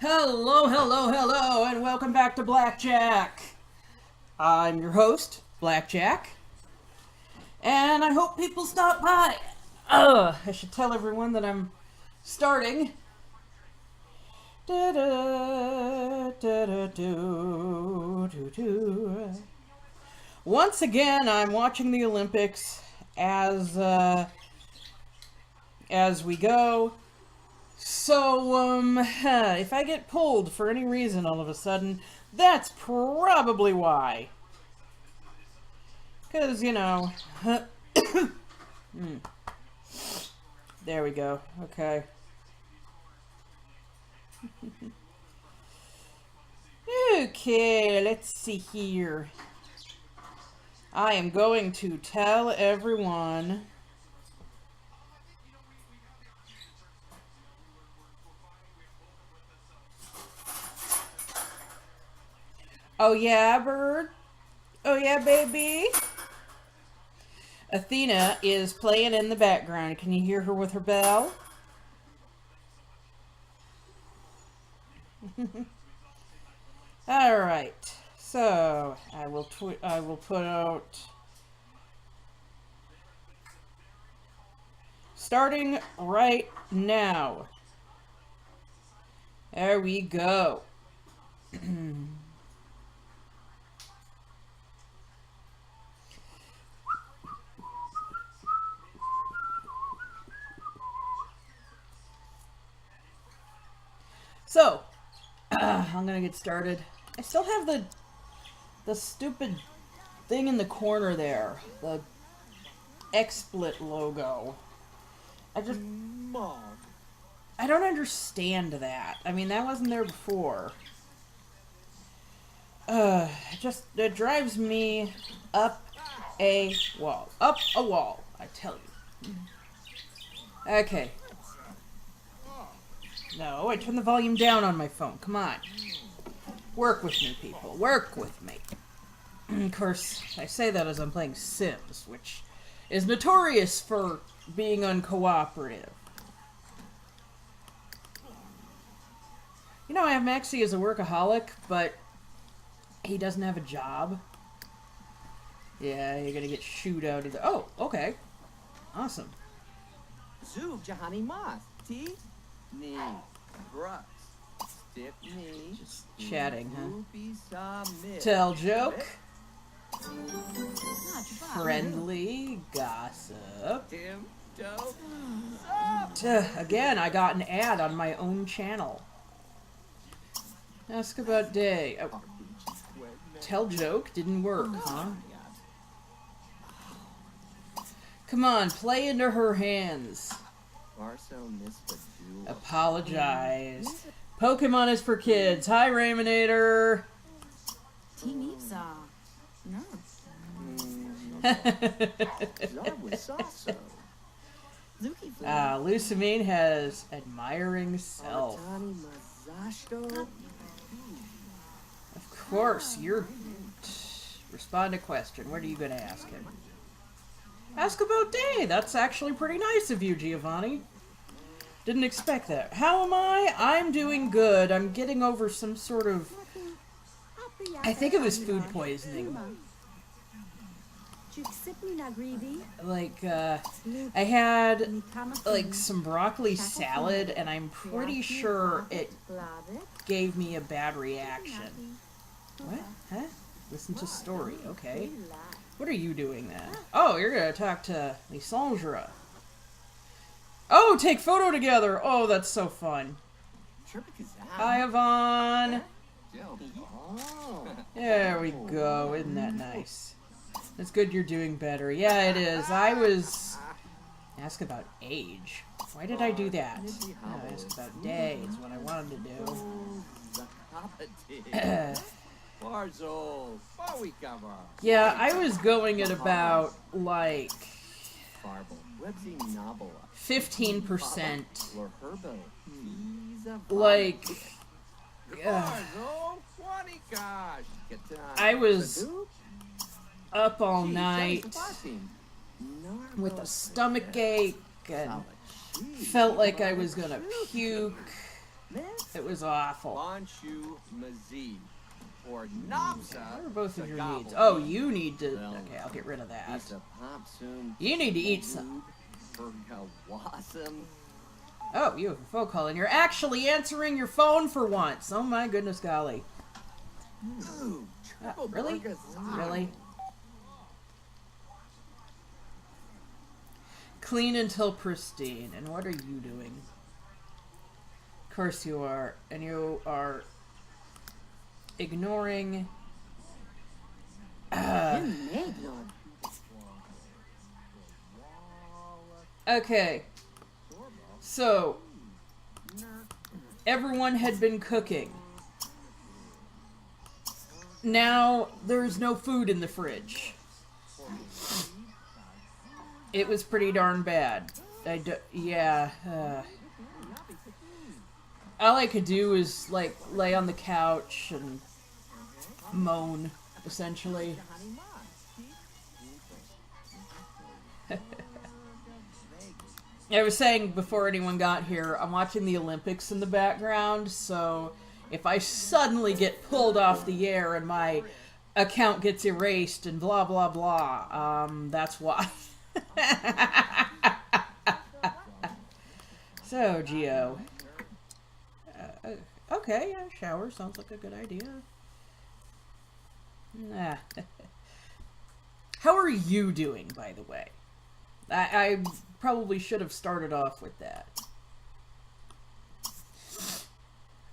Hello, hello, hello, and welcome back to Blackjack. I'm your host, Blackjack, and I hope people stop by. I should tell everyone that I'm starting. Once again, I'm watching the Olympics as we go. So, if I get pulled for any reason all of a sudden, that's probably why. Because, you know... There we go. Okay. Okay, let's see here. I am going to tell everyone... Oh yeah, bird? Oh yeah, baby? Athena is playing in the background. Can you hear her with her bell? Alright. So, I will put out... Starting right now. There we go. So, I'm gonna get started. I still have the stupid thing in the corner there, the XSplit logo. I don't understand that. I mean, that wasn't there before. It drives me up a wall. Up a wall, I tell you. Okay. No, I turned the volume down on my phone. Come on. Work with me, people. Work with me. Of course, I say that as I'm playing Sims, which is notorious for being uncooperative. You know, I have Maxie as a workaholic, but he doesn't have a job. Yeah, you're gonna get shooed out of the... Oh, okay. Awesome. Zug Jahani Mas. T. Knee. Brush. Step knee. Just chatting, huh? Tell joke. Friendly gossip. Again, I got an ad on my own channel. Ask about day. Oh. Tell joke didn't work, huh? Come on, play into her hands. Apologize. Pokemon is for kids. Hi, Raymonator. Lucamine has admiring self. Of course, you're... Respond to question. What are you going to ask him? Ask about day. That's actually pretty nice of you, Giovanni. Didn't expect that. How am I? I'm doing good. I'm getting over some sort of... I think it was food poisoning. Like, I had, like, some broccoli salad, and I'm pretty sure it gave me a bad reaction. What? Huh? Listen to story. Okay. What are you doing then? Oh, you're gonna talk to Lisandra. Oh, take photo together! Oh, that's so fun. Hi, Yvonne. There we go. Isn't that nice? It's good you're doing better. Yeah, it is. I was... Ask about age. Why did I do that? No, ask about day. It's what I wanted to do. Yeah, I was going at about, like... 15%. Like... I was up all night with a stomach ache and felt like I was gonna puke. It was awful. Lanshu Mazie. Or Napsa. What are both of your Sagabal. needs? Oh, you need to... Well, Okay, I'll get rid of that. Isa Popsum. You need to eat some. Fergawasum. Oh, you have a phone call, and you're actually answering your phone for once. Oh my goodness golly. Ooh, Really? Really? Clean until pristine. And what are you doing? Of course you are. And you are ignoring... Okay. So, everyone had been cooking. Now, there's no food in the fridge. It was pretty darn bad. Yeah. All I could do is, like, lay on the couch and moan, essentially. I was saying before anyone got here, I'm watching the Olympics in the background, so if I suddenly get pulled off the air and my account gets erased and blah blah blah, that's why. So, Geo. Okay, yeah, shower sounds like a good idea. Nah. How are you doing, by the way? I probably should have started off with that.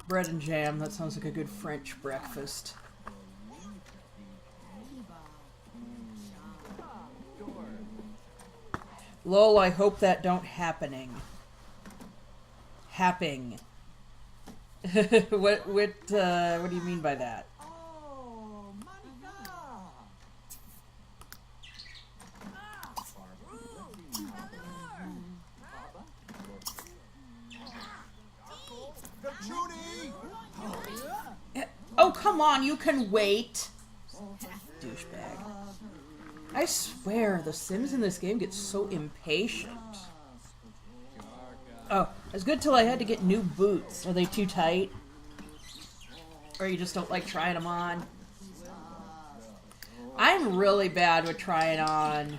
Bread and jam, that sounds like a good French breakfast. Lol, I hope that don't happening. Happing. What do you mean by that? Oh, come on, you can wait. Douchebag. I swear, the Sims in this game get so impatient. Oh, it was good till I had to get new boots. Are they too tight? Or you just don't like trying them on? I'm really bad with trying on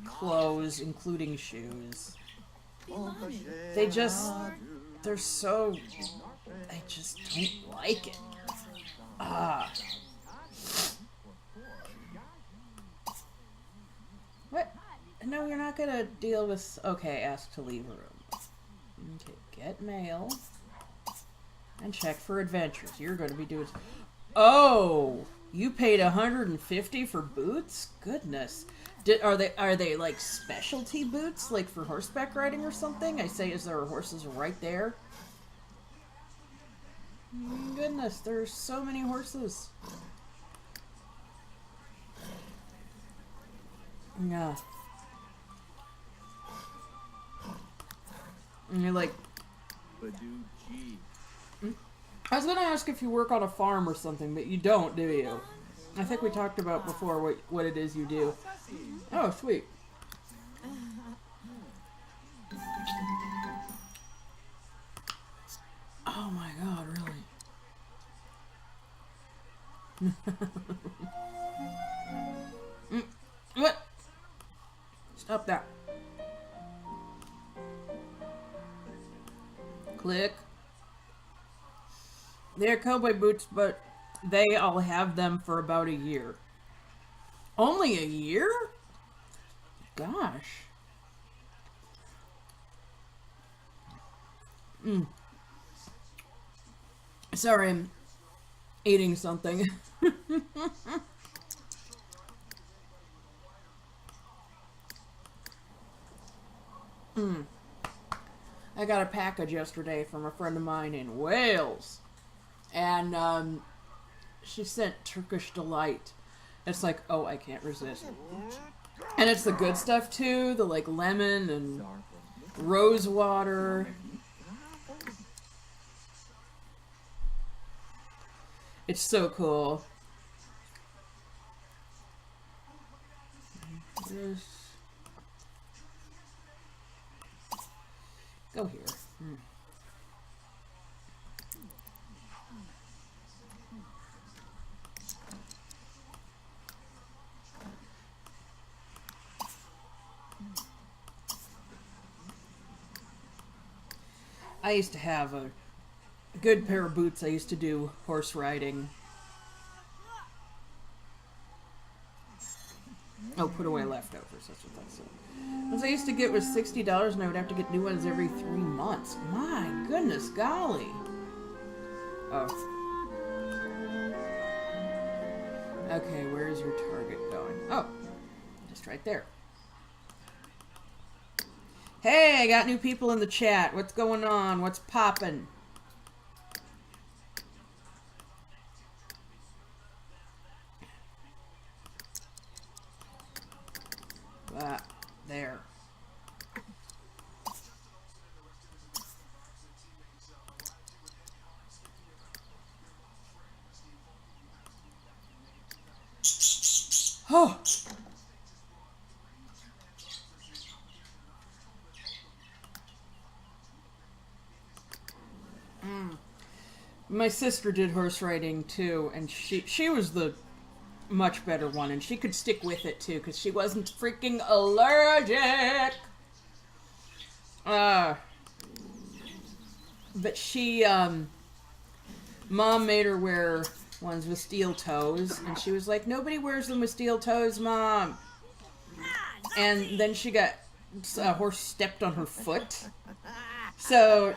clothes, including shoes. They're so... I just don't like it. What? No, you're not gonna deal with... Okay, ask to leave a room. Okay, get mail. And check for adventures. You're gonna be doing... Oh! You paid $150 for boots? Goodness. Are they like specialty boots? Like for horseback riding or something? I say, is there horses right there? Goodness, there's so many horses. Yeah. And you're like... I was gonna ask if you work on a farm or something, but you don't, do you? I think we talked about before what it is you do. Oh, sweet. Oh my god, really? What? Stop that. Click. They're cowboy boots, but they all have them for about a year. Only a year? Gosh. Sorry, I'm eating something. I got a package yesterday from a friend of mine in Wales. And she sent Turkish Delight. It's like, oh, I can't resist. And it's the good stuff too, the like lemon and rose water. It's so cool. Go here. I used to have a good pair of boots. I used to do horse riding. Oh, put away leftovers. That's what that said. Ones I used to get was $60, and I would have to get new ones every 3 months. My goodness, golly. Oh. Okay, where is your target going? Oh, just right there. Hey, I got new people in the chat. What's going on? What's poppin'? There. Oh. My sister did horse riding too, and she was the much better one, and she could stick with it too, because she wasn't freaking allergic. But she, Mom made her wear ones with steel toes, and she was like, nobody wears them with steel toes, Mom. And then she got, a horse stepped on her foot. So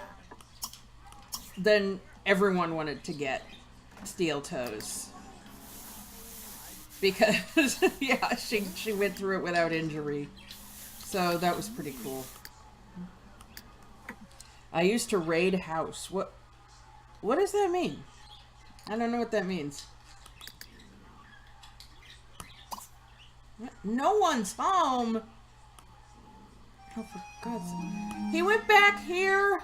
then everyone wanted to get steel toes. Because, yeah, she went through it without injury. So that was pretty cool. I used to raid house. What does that mean? I don't know what that means. No one's home. Oh, for God's sake. He went back here.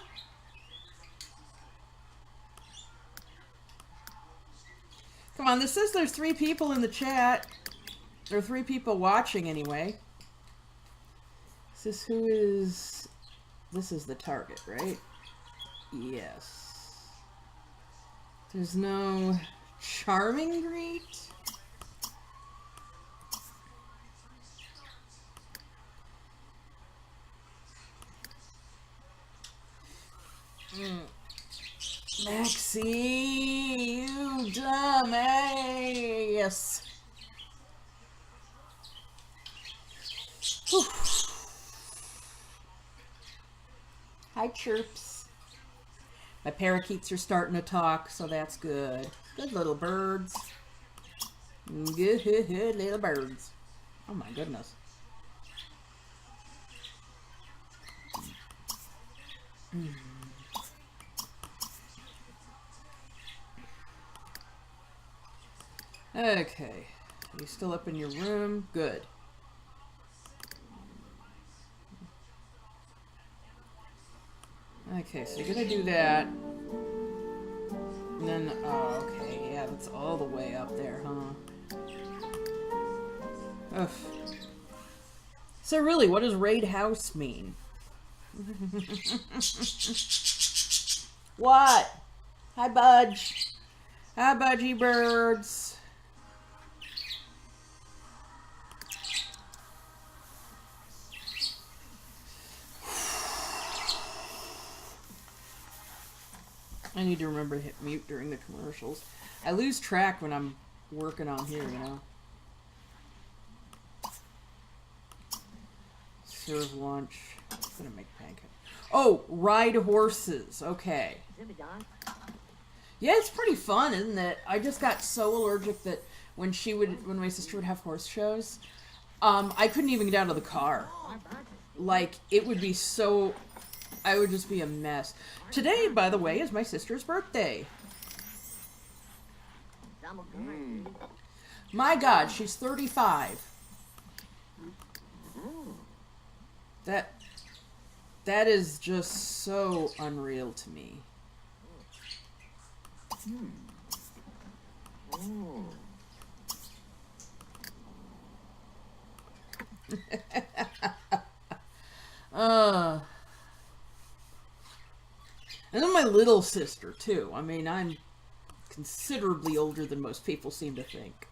Come on, this says there's 3 people in the chat. There are 3 people watching anyway. This is the target, right? Yes. There's no charming greet. Maxie, you dumbass. Whew. Hi, chirps. My parakeets are starting to talk, so that's good. Good little birds. Good little birds. Oh my goodness. Okay. Are you still up in your room? Good. Okay, so you're gonna do that. And then, oh, okay, yeah, that's all the way up there, huh? Ugh. So really, what does raid house mean? What? Hi, Budge. Hi, Budgie birds. I need to remember to hit mute during the commercials. I lose track when I'm working on here, you know. Serve lunch. I'm gonna make pancakes. Oh, ride horses. Okay. Yeah, it's pretty fun, isn't it? I just got so allergic that when my sister would have horse shows, I couldn't even get out of the car. Like, it would be so... I would just be a mess. Today, by the way, is my sister's birthday. My God, she's 35. That is just so unreal to me. And then my little sister, too. I mean, I'm considerably older than most people seem to think.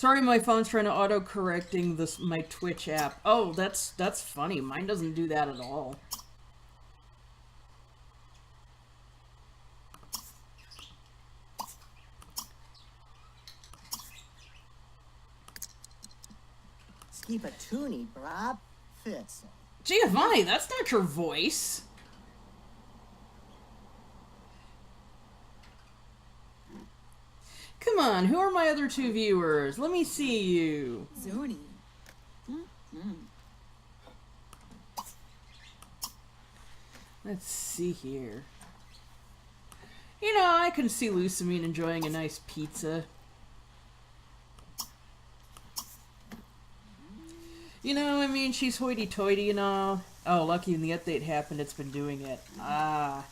Sorry, my phone's trying to auto-correcting this my Twitch app. Oh, that's funny. Mine doesn't do that at all. Keep a toonie, brab. Fits. Giovanni, that's not your voice. Come on, who are my other two viewers? Let me see you. Zuni. Let's see here. You know, I can see Lucamine enjoying a nice pizza. You know, I mean, she's hoity-toity and all. Oh, lucky when the update happened, it's been doing it. Ah.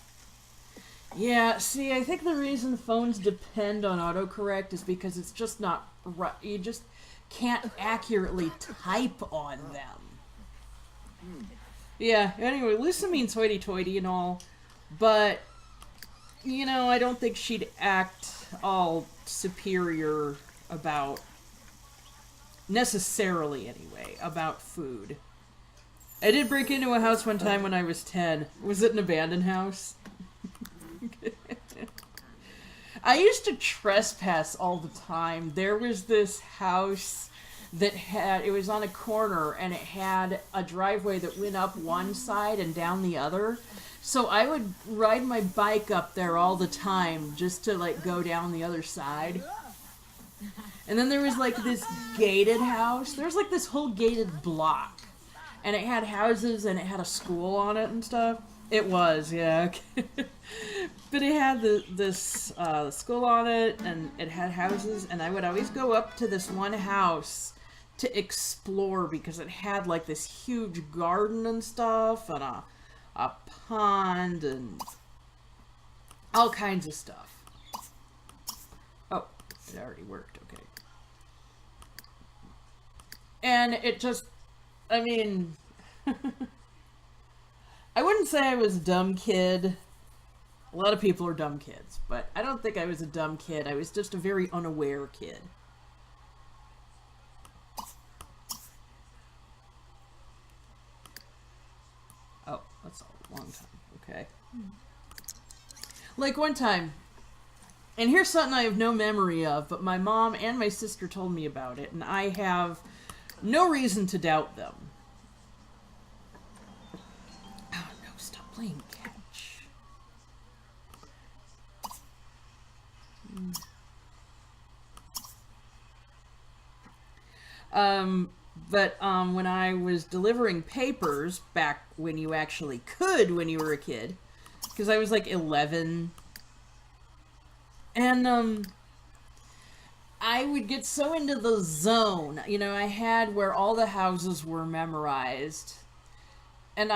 Yeah, see, I think the reason phones depend on autocorrect is because it's just not right. You just can't accurately type on them. Yeah, anyway, Lucamine's hoity-toity and all, but, you know, I don't think she'd act all superior about, necessarily anyway, about food. I did break into a house one time when I was 10. Was it an abandoned house? I used to trespass all the time. There was this house that had, it was on a corner and it had a driveway that went up one side and down the other. So I would ride my bike up there all the time just to like go down the other side. And then there was like this gated house. There was like this whole gated block. And it had houses and it had a school on it and stuff. It was, yeah. But it had this school on it, and it had houses, and I would always go up to this one house to explore because it had like this huge garden and stuff, and a pond, and all kinds of stuff. Oh, it already worked, okay. And it just, I mean... I wouldn't say I was a dumb kid. A lot of people are dumb kids, but I don't think I was a dumb kid. I was just a very unaware kid. Oh, that's a long time. Okay. Like one time, and here's something I have no memory of, but my mom and my sister told me about it, and I have no reason to doubt them. Playing catch. But when I was delivering papers back when you actually could when you were a kid, because I was like 11, and I would get so into the zone. You know, I had where all the houses were memorized, and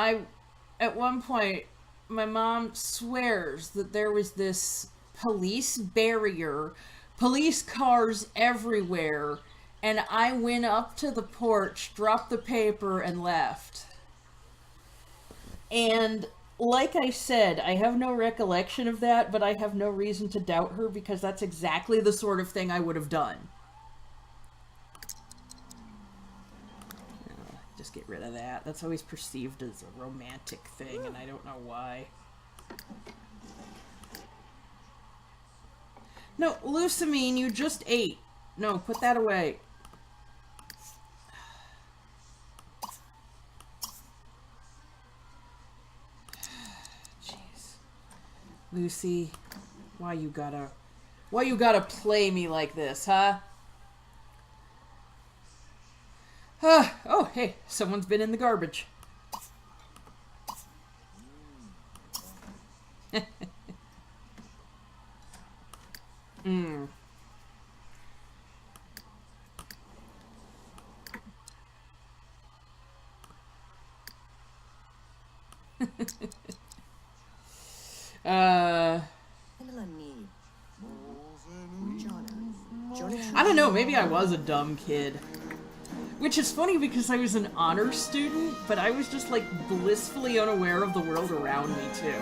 at one point, my mom swears that there was this police barrier, police cars everywhere, and I went up to the porch, dropped the paper, and left. And like I said, I have no recollection of that, but I have no reason to doubt her because that's exactly the sort of thing I would have done. Just get rid of that. That's always perceived as a romantic thing, and I don't know why. No, Lucamine, you just ate. No, put that away. Jeez. Lucy, why you gotta play me like this, huh? Oh, hey, someone's been in the garbage. I don't know, maybe I was a dumb kid. Which is funny because I was an honor student, but I was just like blissfully unaware of the world around me too.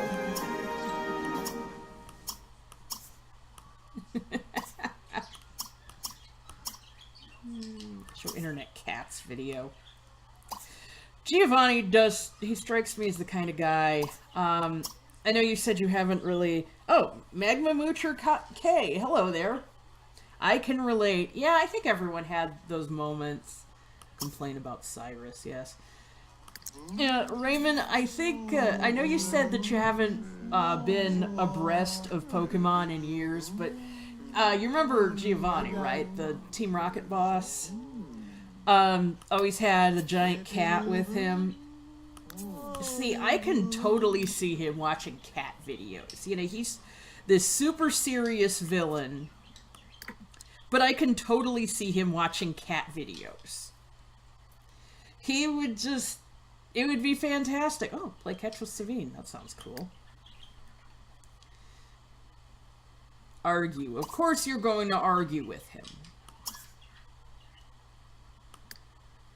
Show internet cats video. Giovanni does, he strikes me as the kind of guy, I know you said you haven't really, oh, Magma Moocher K, hello there. I can relate. Yeah, I think everyone had those moments. Complain about Cyrus, yes. Yeah, Raymond, I think, I know you said that you haven't been abreast of Pokemon in years, but you remember Giovanni, right? The Team Rocket boss? Always had a giant cat with him. See, I can totally see him watching cat videos. You know, he's this super serious villain, but I can totally see him watching cat videos. He would just, it would be fantastic. Oh, play catch with Savine. That sounds cool. Argue. Of course you're going to argue with him.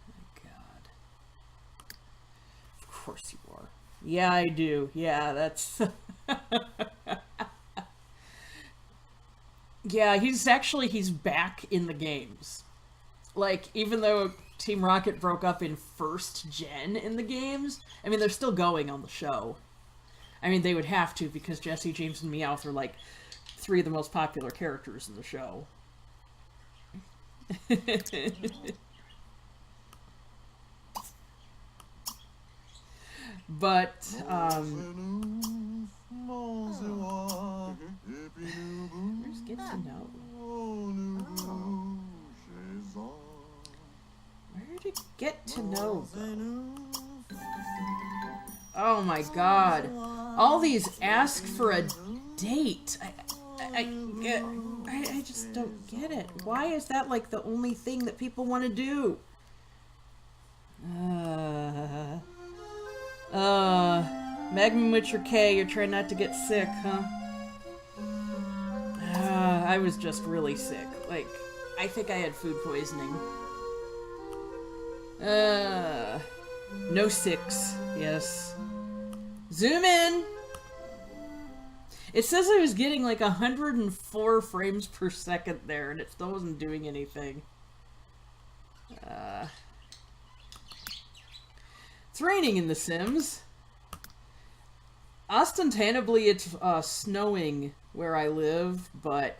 My God. Of course you are. Yeah, I do. Yeah, that's... Yeah, he's back in the games. Like, even though Team Rocket broke up in first gen in the games, I mean, they're still going on the show. I mean, they would have to, because Jesse, James, and Meowth are, like, 3 of the most popular characters in the show. But, where's Get to Know? Where did Get to Know go? Oh my God. All these ask for a date. I just don't get it. Why is that like the only thing that people want to do? Magma Witcher K, you're trying not to get sick, huh? I was just really sick. Like, I think I had food poisoning. No 6. Yes. Zoom in! It says I was getting like 104 frames per second there, and it still wasn't doing anything. It's raining in The Sims. Ostentatibly, it's snowing where I live, but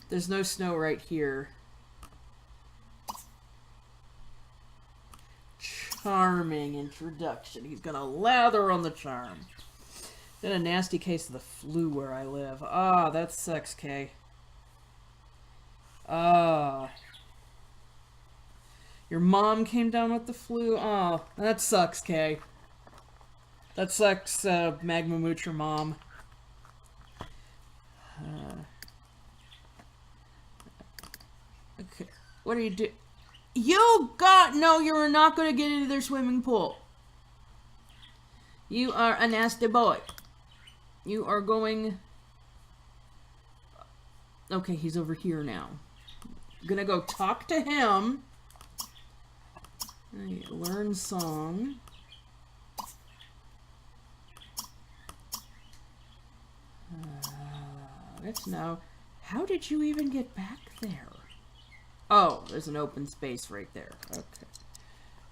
there's no snow right here. Charming introduction. He's gonna lather on the charm. Got a nasty case of the flu where I live. Ah, that sucks, Kay. Your mom came down with the flu? Oh, that sucks, Kay. That sucks, Magma Moocher mom. Okay, what are you doing? No, you're not gonna get into their swimming pool. You are a nasty boy. You are going... Okay, he's over here now. Gonna go talk to him. Learn song. Let's know. How did you even get back there? Oh, there's an open space right there. Okay.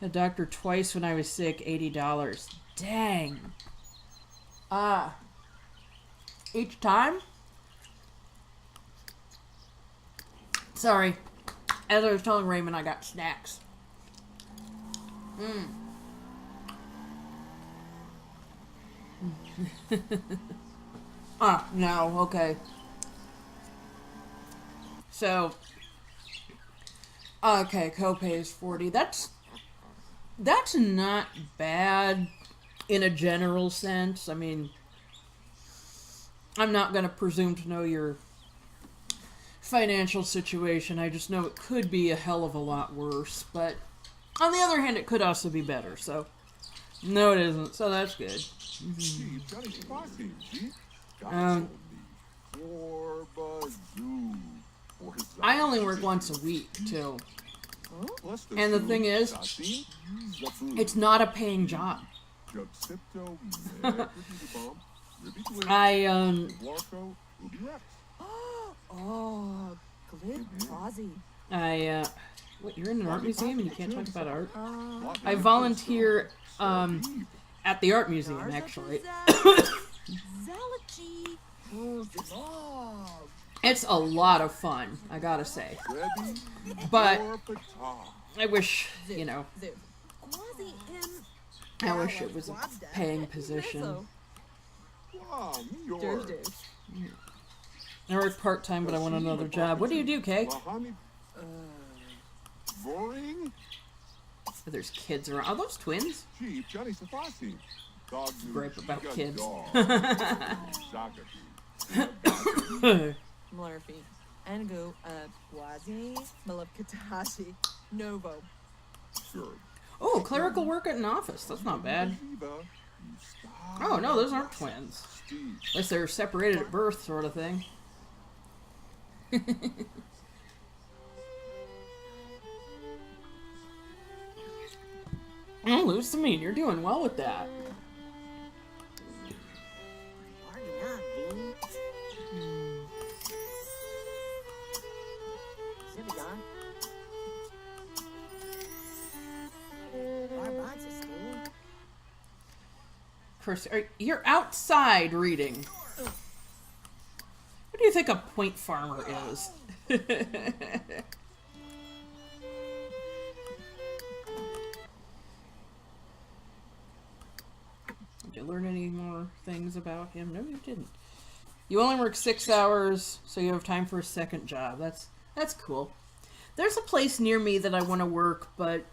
A doctor twice when I was sick, $80. Dang. Each time? Sorry. As I was telling Raymond, I got snacks. No, okay. So, okay, copay is $40. That's not bad in a general sense. I mean, I'm not going to presume to know your financial situation. I just know it could be a hell of a lot worse. But on the other hand, it could also be better. So, no, it isn't. So that's good. I only work once a week, too. And the thing is, it's not a paying job. What, you're in an art museum and you can't talk about art? I volunteer at the art museum, actually. It's a lot of fun, I gotta say. But I wish, you know, I wish it was a paying position. I work part-time, but I want another job. What do you do, Kay? Boring? There's kids around. Are those twins? Gripe about kids. Murphy. Angu, Wazi, Malapkatashi, Novo. Oh, clerical work at an office. That's not bad. Oh, no, those aren't twins. Unless they're separated at birth, sort of thing. Oh, Lusamine, you're doing well with that. Of course, you're outside reading. What do you think a point farmer is? Did you learn any more things about him? No, you didn't. You only work 6 hours, so you have time for a second job. That's cool. There's a place near me that I want to work, but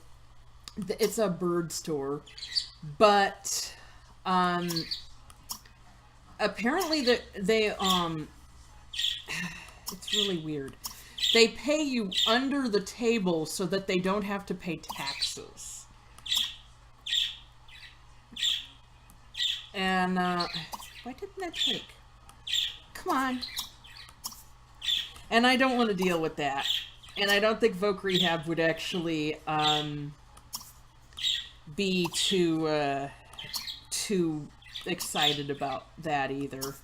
it's a bird store. But apparently they it's really weird. They pay you under the table so that they don't have to pay taxes. And why didn't that take? Come on. And I don't want to deal with that. And I don't think Voc Rehab would actually be too excited about that either.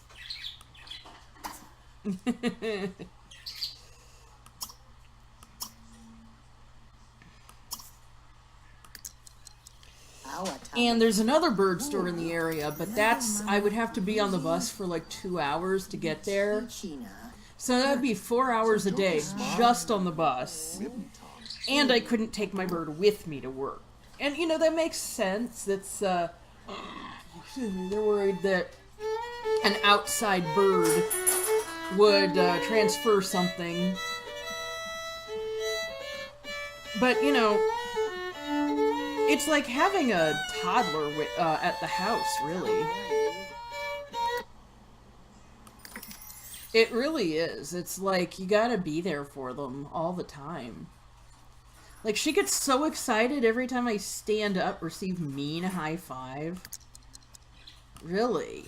And there's another bird store in the area, but I would have to be on the bus for like 2 hours to get there. So that would be 4 hours a day just on the bus. And I couldn't take my bird with me to work. And, you know, that makes sense. That's, they're worried that an outside bird would transfer something. But, you know, it's like having a toddler at the house, really. It really is. It's like you gotta be there for them all the time. Like, she gets so excited every time I stand up, receive mean high five. Really?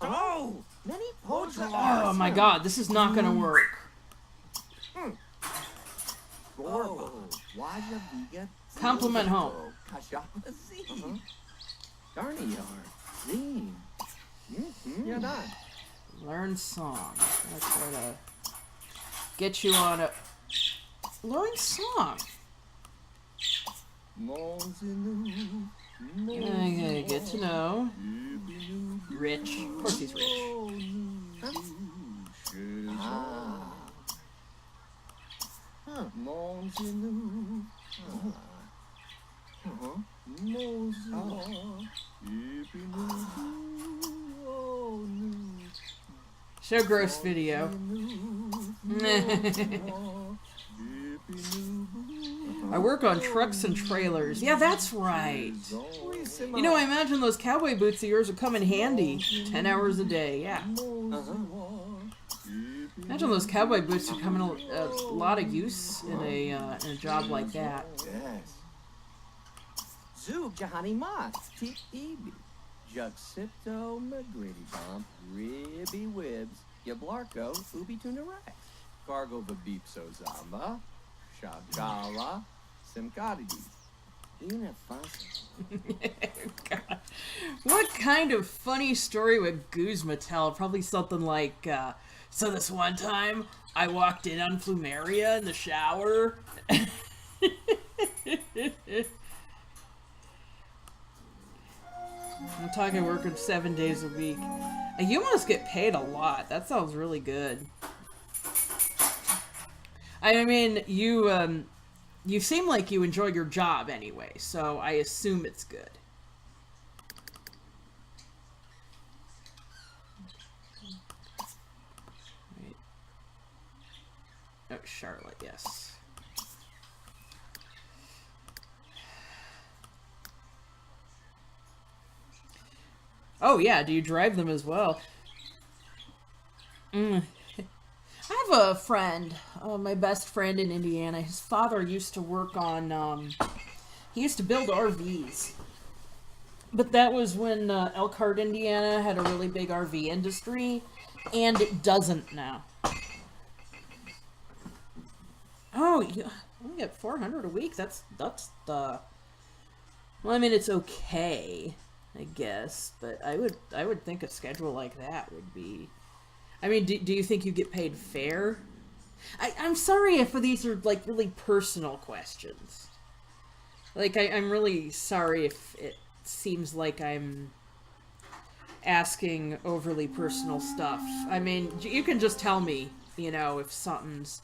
Oh! Oh my god, this is not gonna work. Compliment home. You're not. Learn song. Let's try to get you on a... Learn song. Okay, get to know. Rich. Of course he's rich. Show gross video. I work on trucks and trailers. Yeah, that's right. You know, I imagine those cowboy boots of yours would come in handy. 10 hours a day, yeah. Imagine those cowboy boots would come in a lot of use in a job like that. Yes. Zug Jahani Mat, Tip Ebi, Juxipto Magritty Bump, Ribby Wibs, Yablarko, Ubi Tuna Rex, Cargo Vabipso Zamba, Shabgala, Simkadidi. God. What kind of funny story would Guzma tell? Probably something like, so this one time, I walked in on Flumeria in the shower, I'm talking working 7 days a week. You must get paid a lot. That sounds really good. I mean, you seem like you enjoy your job anyway, so I assume it's good. Right. Oh, Charlotte, yes. Oh yeah, do you drive them as well? I have a friend, my best friend in Indiana. His father used to work on, he used to build RVs. But that was when Elkhart, Indiana had a really big RV industry, and it doesn't now. Oh, you only get 400 a week. That's the. Well, I mean, it's okay, I guess, but I would think a schedule like that would be. I mean, do you think you get paid fair? I'm sorry if these are like really personal questions. Like I'm really sorry if it seems like I'm asking overly personal stuff. I mean, you can just tell me, you know, if something's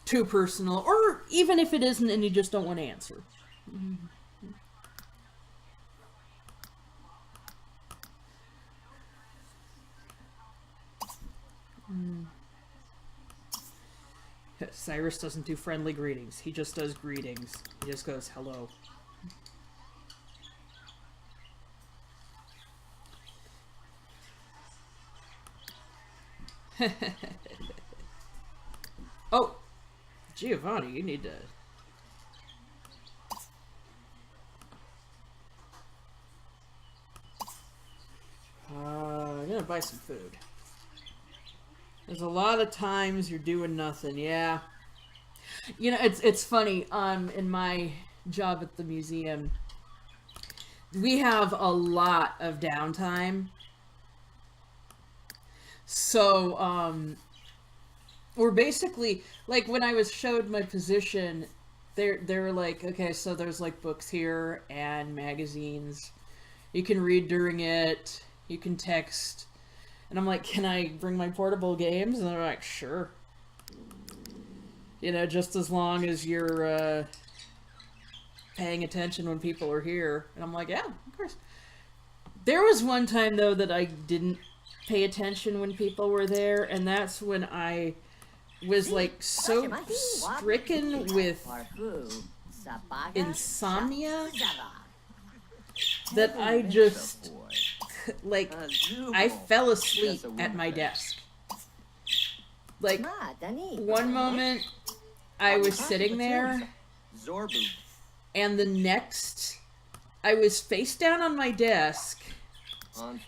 too personal, or even if it isn't and you just don't want to answer. Cyrus doesn't do friendly greetings. He just does greetings. He just goes, hello. Oh, Giovanni, you need to... I'm gonna buy some food. There's a lot of times you're doing nothing, yeah. You know, it's funny, in my job at the museum, we have a lot of downtime. So, we're basically, like, when I was showed my position, they were like, okay, so there's, like, books here and magazines. You can read during it. You can text. And I'm like, can I bring my portable games? And they're like, sure. You know, just as long as you're paying attention when people are here. And I'm like, yeah, of course. There was one time, though, that I didn't pay attention when people were there. And that's when I was, like, so stricken with insomnia that I just... like, I fell asleep at my desk. Like, one moment, I was sitting there, and the next, I was face down on my desk,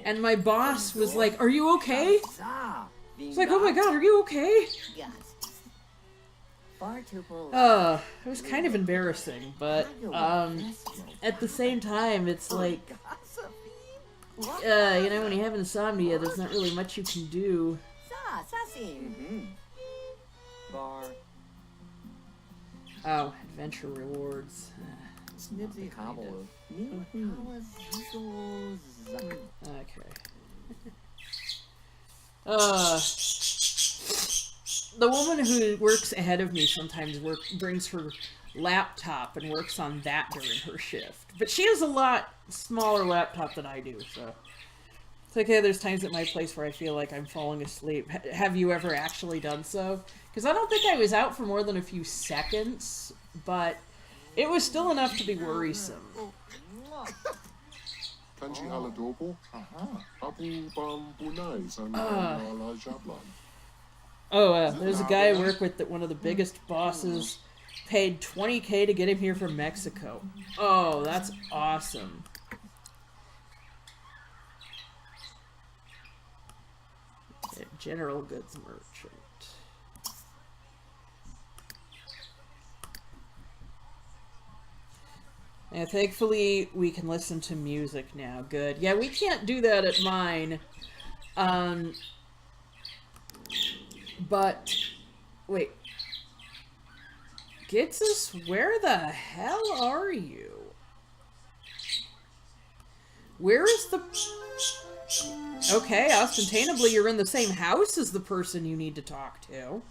and my boss was like, are you okay? It's like, oh my god, are you okay? It was kind of embarrassing, but, at the same time, it's like... you know, when you have insomnia, there's not really much you can do. Oh, adventure rewards. Okay. The woman who works ahead of me sometimes brings her laptop and works on that during her shift. But she has a lot smaller laptop than I do, so... It's okay, there's times at my place where I feel like I'm falling asleep. Have you ever actually done so? Because I don't think I was out for more than a few seconds, but it was still enough to be worrisome. There's a guy I work with that one of the biggest bosses paid $20K to get him here from Mexico. Oh, that's awesome. General goods merchant. And thankfully, we can listen to music now. Good. Yeah, we can't do that at mine. But, wait. Gitsis, where the hell are you? Where is the... Okay, ostentatively you're in the same house as the person you need to talk to.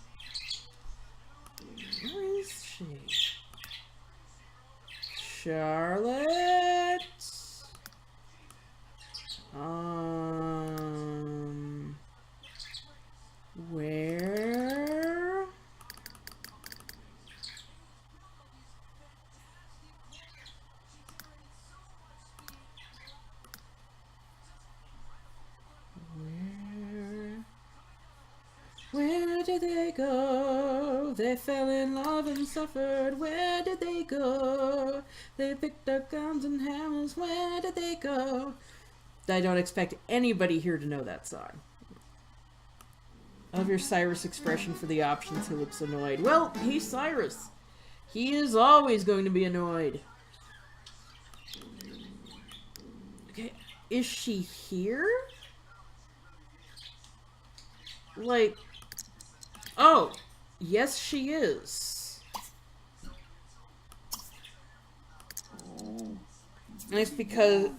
Where is she? Charlotte? Where? Where did they go? They fell in love and suffered. Where did they go? They picked up guns and hammers. Where did they go? I don't expect anybody here to know that song. I love your Cyrus expression for the options. He looks annoyed. Well, he's Cyrus. He is always going to be annoyed. Okay, is she here? Like, oh, yes she is. And it's because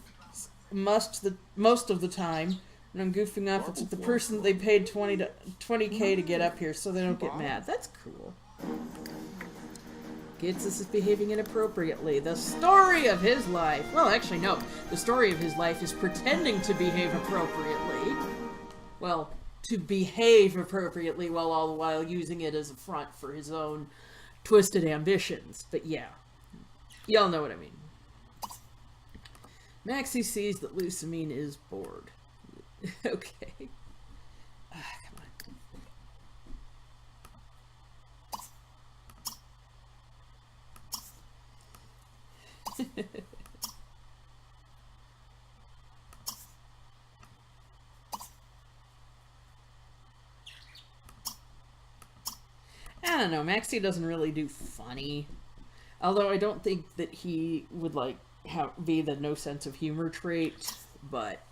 most of the time when I'm goofing off, it's with the person that they paid 20K to get up here, so they don't get mad. That's cool. Gitsis is behaving inappropriately. The story of his life. Well, actually, no. The story of his life is pretending to behave appropriately. Well, to behave appropriately while all the while using it as a front for his own twisted ambitions. But yeah, y'all know what I mean. Maxie sees that Lucamine is bored. Okay. Come on. I don't know, Maxie doesn't really do funny. Although I don't think that he would, like, be the no sense of humor trait, but...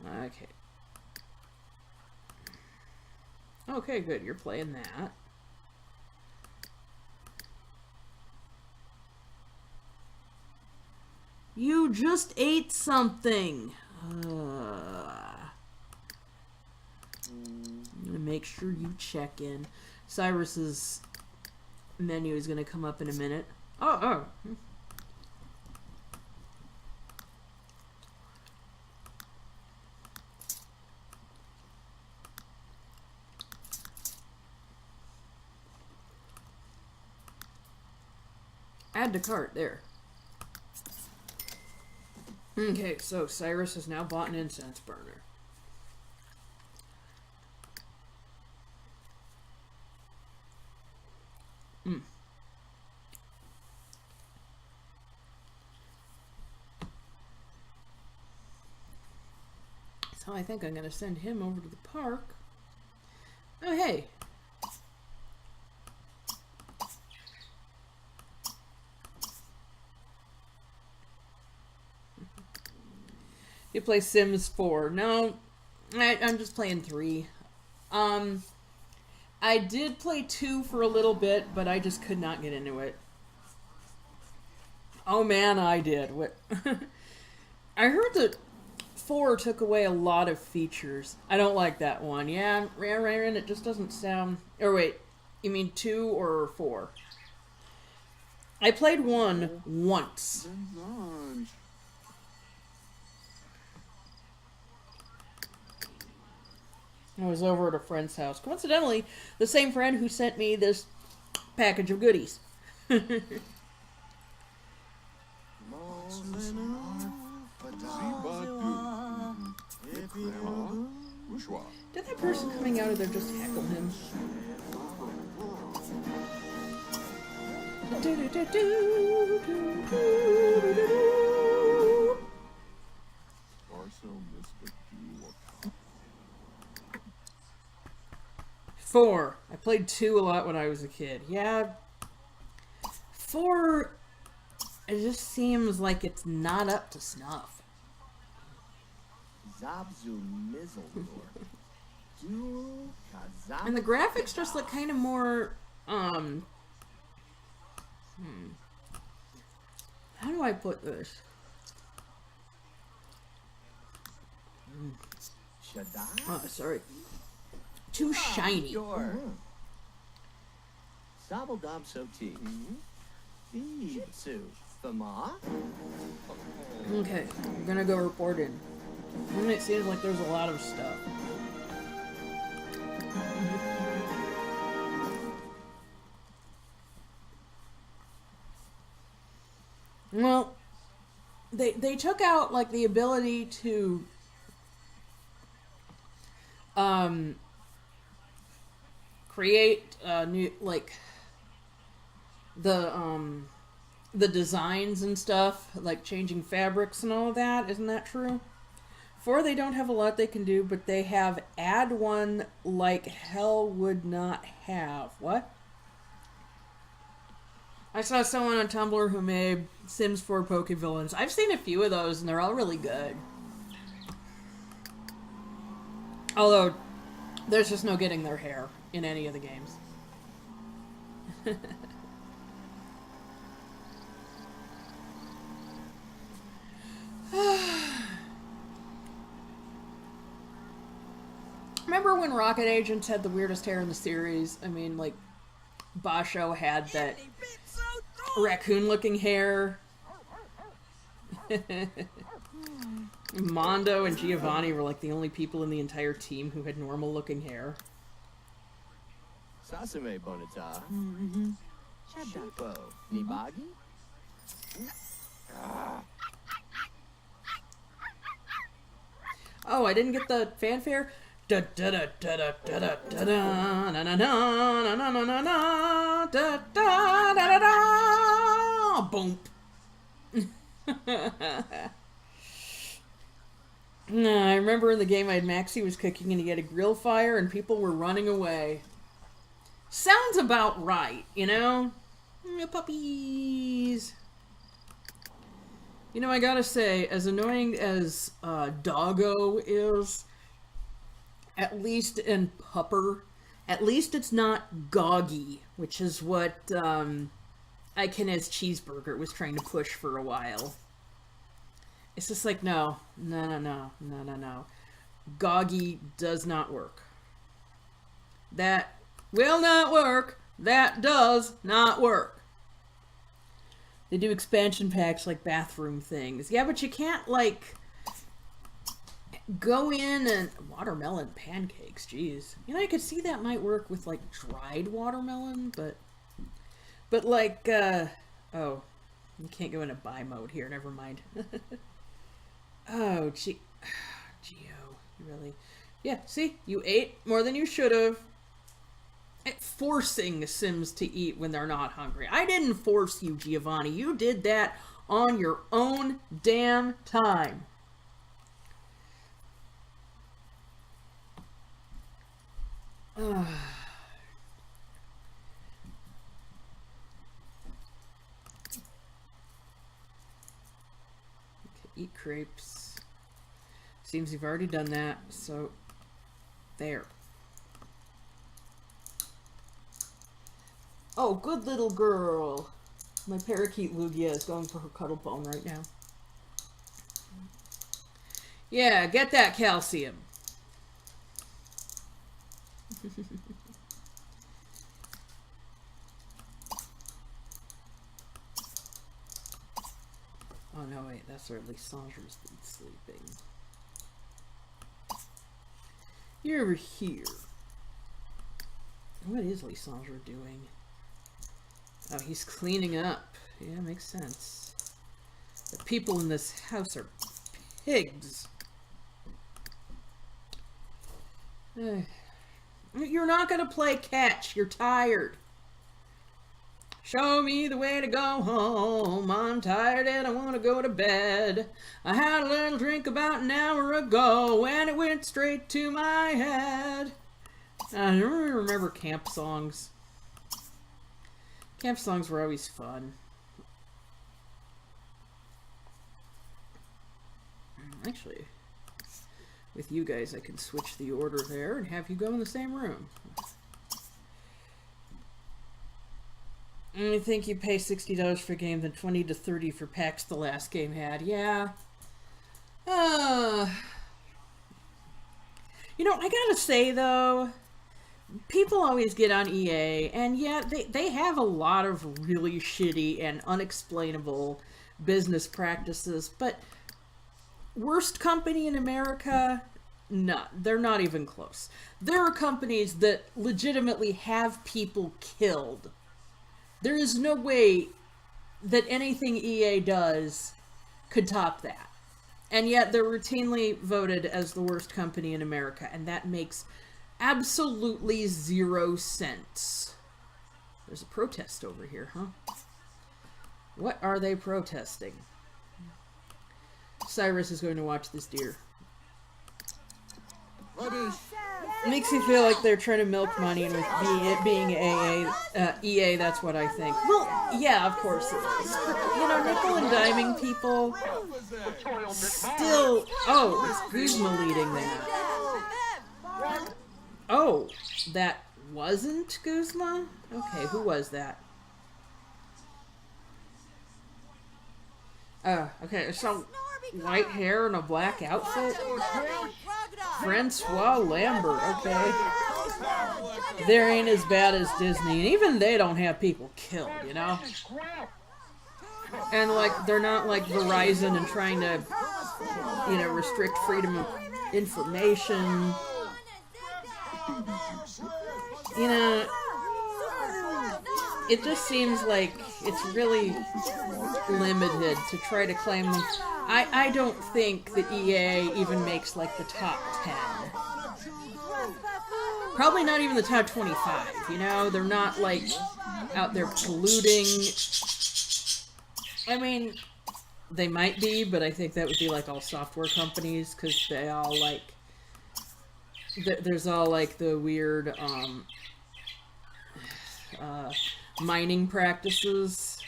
Okay. Okay, good, you're playing that. You just ate something. I'm gonna make sure you check in. Cyrus's menu is gonna come up in a minute. Oh. Add to cart, there. Okay, so Cyrus has now bought an incense burner. So I think I'm going to send him over to the park. Oh, hey. You play Sims 4. No, I'm just playing 3. I did play 2 for a little bit, but I just could not get into it. Oh man, I did. What? I heard that 4 took away a lot of features. I don't like that one. Yeah, Raren, it just doesn't sound... Or wait, you mean 2 or 4? I played 1 once. I was over at a friend's house. Coincidentally, the same friend who sent me this package of goodies. Did that person coming out of there just heckle him? Four. I played 2 a lot when I was a kid. Yeah. 4, it just seems like it's not up to snuff. Zabzu Mizzledor. Du Kazam. And the graphics just look kind of more, how do I put this? Shaddai. Oh, sorry. Too shiny. Sure. Sabeldom Soti. Bitsu. Fama. Okay, I'm gonna go report in. And it seems like there's a lot of stuff. Well, they took out like the ability to create new like the designs and stuff, like changing fabrics and all of that. Isn't that true? 4, they don't have a lot they can do, but they have add one like hell would not have. What? I saw someone on Tumblr who made Sims 4 Pokevillains. I've seen a few of those, and they're all really good. Although, there's just no getting their hair in any of the games. Remember when Rocket Agents had the weirdest hair in the series? I mean, like, Basho had that raccoon-looking hair. Mondo and Giovanni were like the only people in the entire team who had normal-looking hair. Sasame Bonita. Shupo. Nibagi. Oh, I didn't get the fanfare. Da da da da da da da da da na na na na na na na na da da da da da boom. No, I remember in the game I had Maxie was cooking and he had a grill fire and people were running away. Sounds about right, you know? Puppies. You know, I gotta say, as annoying as Doggo is, at least in Pupper, at least it's not Goggy, which is what Ikenez Cheeseburger was trying to push for a while. It's just like, no. Goggy does not work. That will not work. That does not work. They do expansion packs like bathroom things. Yeah, but you can't, like, go in and... Watermelon pancakes, jeez. You know, I could see that might work with, like, dried watermelon, but... But, like, oh. You can't go into buy mode here, never mind. Oh, Geo, you really... Yeah, see? You ate more than you should have. Forcing Sims to eat when they're not hungry. I didn't force you, Giovanni. You did that on your own damn time. Eat crepes. Seems you've already done that, so there. Oh, good little girl. My parakeet Lugia is going for her cuddle bone right now. Yeah, get that calcium. Oh no, wait, that's where Lysandra's been sleeping. You're over here. What is Lysandra doing? Oh, he's cleaning up. Yeah, makes sense. The people in this house are pigs. You're not gonna play catch. You're tired. Show me the way to go home. I'm tired and I want to go to bed. I had a little drink about an hour ago and it went straight to my head. I don't really remember camp songs. Camp songs were always fun. Actually, with you guys, I can switch the order there and have you go in the same room. I think you pay $60 for a game, then 20 to 30 for packs the last game had. Yeah. You know, I gotta say, though, people always get on EA, and yeah, they have a lot of really shitty and unexplainable business practices, but worst company in America? No, they're not even close. There are companies that legitimately have people killed. There is no way that anything EA does could top that. And yet they're routinely voted as the worst company in America, and that makes absolutely 0 sense. There's a protest over here, huh? What are they protesting? Cyrus is going to watch this deer. It makes me feel like they're trying to milk money, and with it being EA, that's what I think. Well, yeah, of course it is. But, you know, nickel and diming people still... Oh, is Guzma leading that? Oh, that wasn't Guzma? Okay, who was that? Okay, so white hair and a black outfit? Francois Lambert, okay. There ain't as bad as Disney, and even they don't have people killed, you know? And, like, they're not like Verizon and trying to, you know, restrict freedom of information. You know, it just seems like it's really limited to try to claim them. I don't think that EA even makes like the top 10. Probably not even the top 25, you know? They're not like out there polluting. I mean, they might be, but I think that would be like all software companies, because they all like... There's all like the weird mining practices.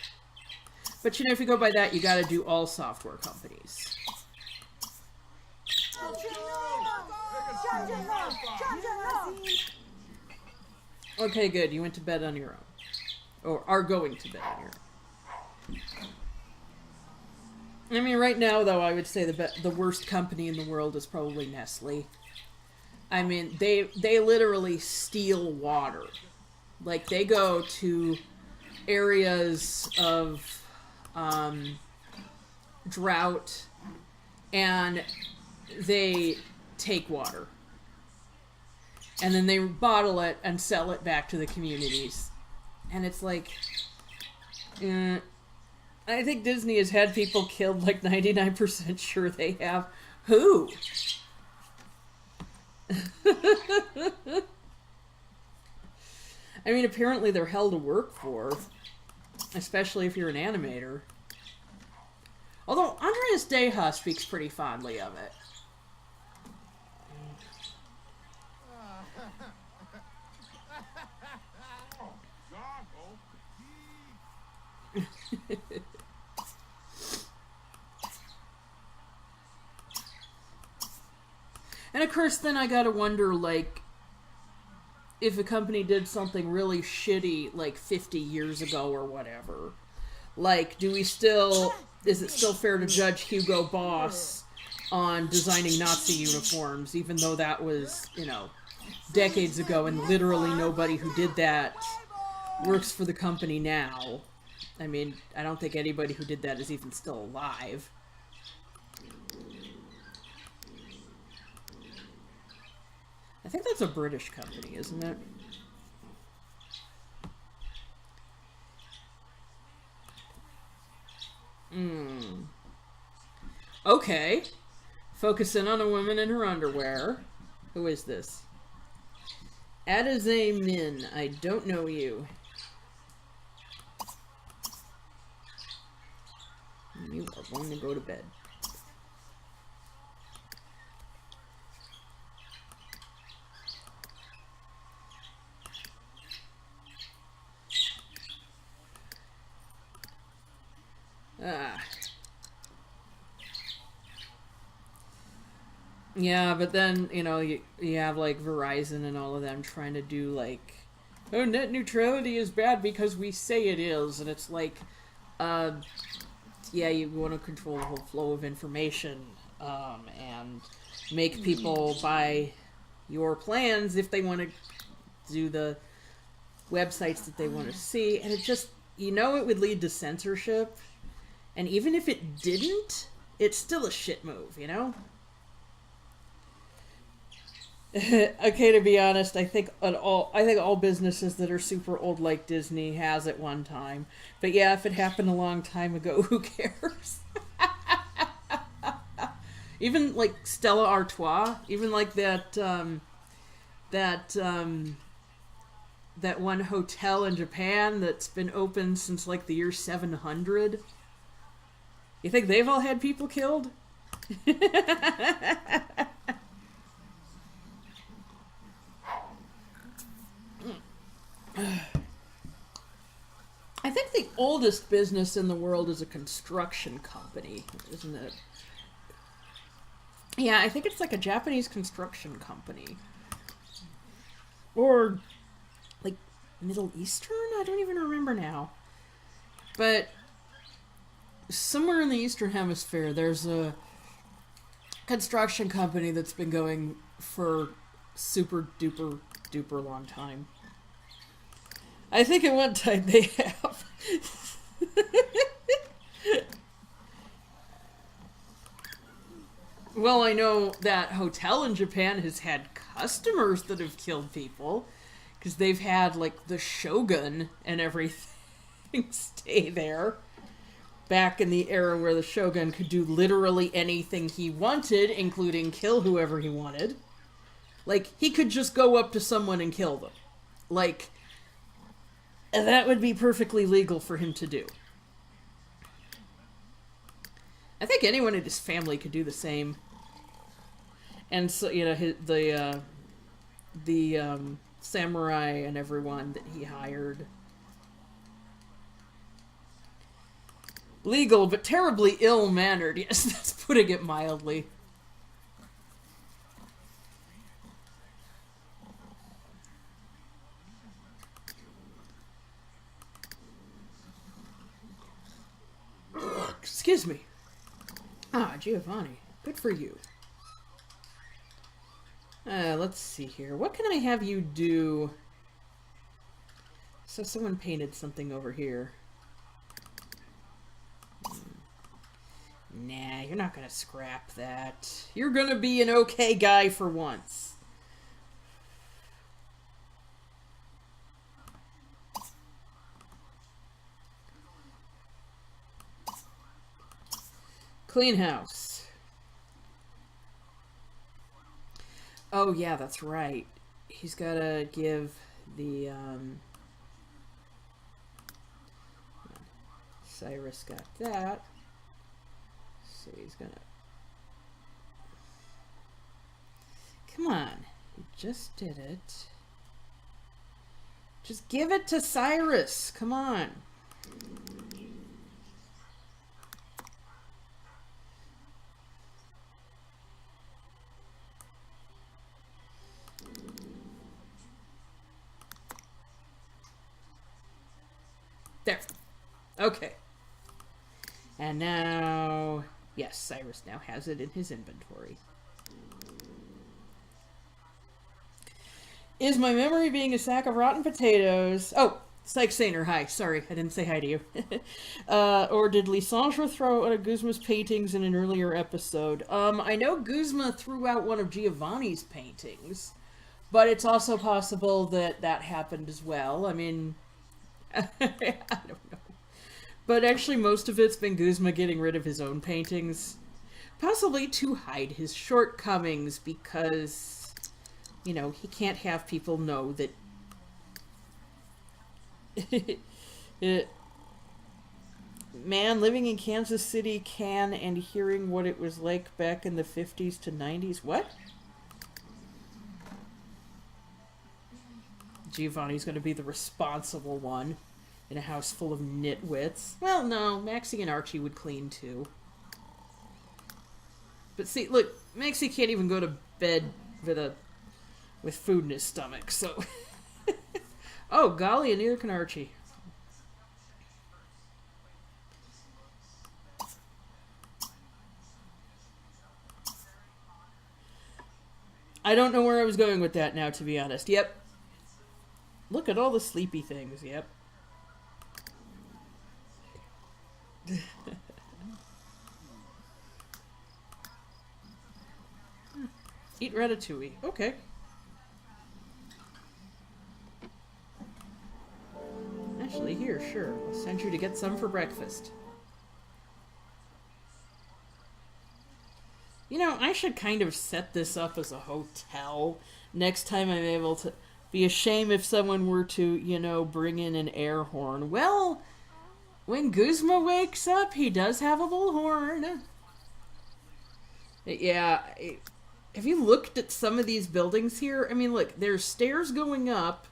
But, you know, if you go by that, you gotta do all software companies. Okay, good. You went to bed on your own. Or are going to bed on your own. I mean, right now, though, I would say the worst company in the world is probably Nestle. I mean, they literally steal water. Like, they go to areas of drought, and they take water. And then they bottle it and sell it back to the communities. And it's like... I think Disney has had people killed, like 99% sure they have. Who? I mean, apparently they're hell to work for. Especially if you're an animator. Although, Andreas Deha speaks pretty fondly of it. And of course, then I gotta wonder, like, if a company did something really shitty, like 50 years ago or whatever. Like, do we still... Is it still fair to judge Hugo Boss on designing Nazi uniforms, even though that was, you know, decades ago, and literally nobody who did that works for the company now? I mean, I don't think anybody who did that is even still alive. I think that's a British company, isn't it? Okay. Focusing on a woman in her underwear. Who is this? Adaze Min. I don't know you. You are going to go to bed. Yeah, but then, you have, like, Verizon and all of them trying to do, like, oh, net neutrality is bad because we say it is. And it's like, yeah, you want to control the whole flow of information, and make people buy your plans if they want to do the websites that they want to see. And it just, it would lead to censorship. And even if it didn't, it's still a shit move, Okay, to be honest, I think all businesses that are super old like Disney has at one time. But yeah, if it happened a long time ago, who cares? Even like Stella Artois, even like that one hotel in Japan that's been open since like the year 700. You think they've all had people killed? I think the oldest business in the world is a construction company, isn't it? Yeah, I think it's like a Japanese construction company. Or, like, Middle Eastern? I don't even remember now. But somewhere in the Eastern Hemisphere, there's a construction company that's been going for super duper duper long time. I think at one time they have. Well, I know that hotel in Japan has had customers that have killed people because they've had, like, the shogun and everything stay there. Back in the era where the shogun could do literally anything he wanted, including kill whoever he wanted. Like, he could just go up to someone and kill them. Like, that would be perfectly legal for him to do. I think anyone in his family could do the same. And so, the samurai and everyone that he hired. Legal, but terribly ill-mannered. Yes, that's putting it mildly. Excuse me. Ah, Giovanni. Good for you. Let's see here. What can I have you do? So someone painted something over here. Nah, you're not gonna scrap that. You're gonna be an okay guy for once. Clean house. Oh yeah, that's right. He's gotta give the Cyrus got that. So he's gonna... Come on. You just did it. Just give it to Cyrus. Come on. There. Okay. And now... Yes, Cyrus now has it in his inventory. Is my memory being a sack of rotten potatoes? Oh, Psych Saner, hi. Sorry, I didn't say hi to you. Or did Lysandre throw out Guzma's paintings in an earlier episode? I know Guzma threw out one of Giovanni's paintings, but it's also possible that that happened as well. I mean, I don't know. But actually, most of it's been Guzma getting rid of his own paintings. Possibly to hide his shortcomings, because, you know, he can't have people know that... Man, living in Kansas City can, and hearing what it was like back in the 50s to 90s. What? Giovanni's going to be the responsible one in a house full of nitwits. Well, no, Maxie and Archie would clean too. But see, look, Maxie can't even go to bed with food in his stomach, so... Oh, golly, and neither can Archie. I don't know where I was going with that now, to be honest. Yep. Look at all the sleepy things, yep. Eat ratatouille. Okay. Actually, here, sure. I'll send you to get some for breakfast. You know, I should kind of set this up as a hotel next time I'm able to. Be a shame if someone were to, you know, bring in an air horn. Well, when Guzma wakes up, he does have a little horn. Yeah. Have you looked at some of these buildings here? I mean, look, there's stairs going up,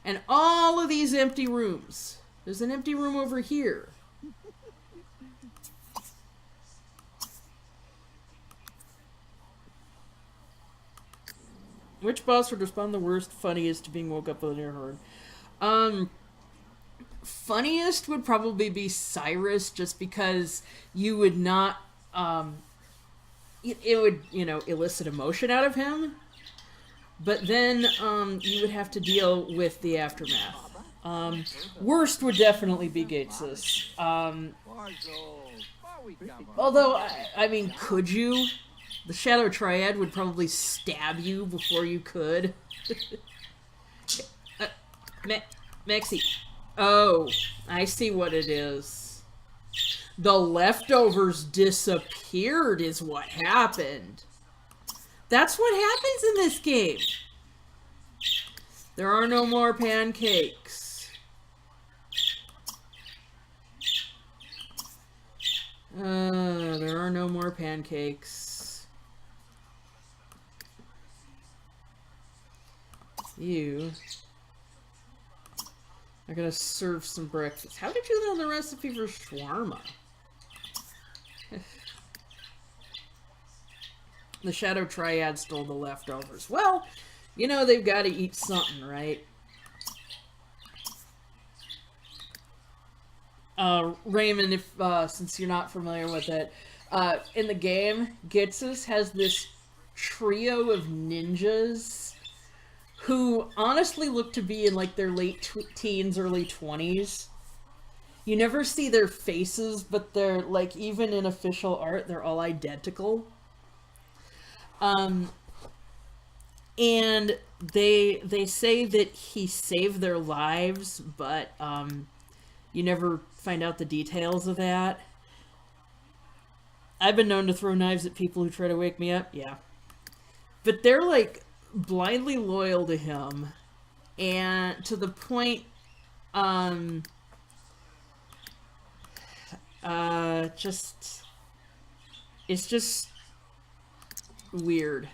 and all of these empty rooms. There's an empty room over here. Which boss would respond the worst, funniest to being woke up with an air horn? Funniest would probably be Cyrus, just because you would not, it would, you know, elicit emotion out of him. But then, you would have to deal with the aftermath. Worst would definitely be Gatesus. Although, I mean, could you? The Shadow Triad would probably stab you before you could. Maxie. Oh, I see what it is. The leftovers disappeared is what happened. That's what happens in this game. There are no more pancakes. There are no more pancakes. You are gonna serve some breakfast. How did you know the recipe for shawarma? The Shadow Triad stole the leftovers. Well, you know they've got to eat something, right? Raymond, if since you're not familiar with it, in the game, Gitsus has this trio of ninjas who honestly look to be in like their late teens, early 20s. You never see their faces, but they're like, even in official art, they're all identical. And they say that he saved their lives, but you never find out the details of that. I've been known to throw knives at people who try to wake me up, yeah. But they're like blindly loyal to him, and to the point, it's just weird.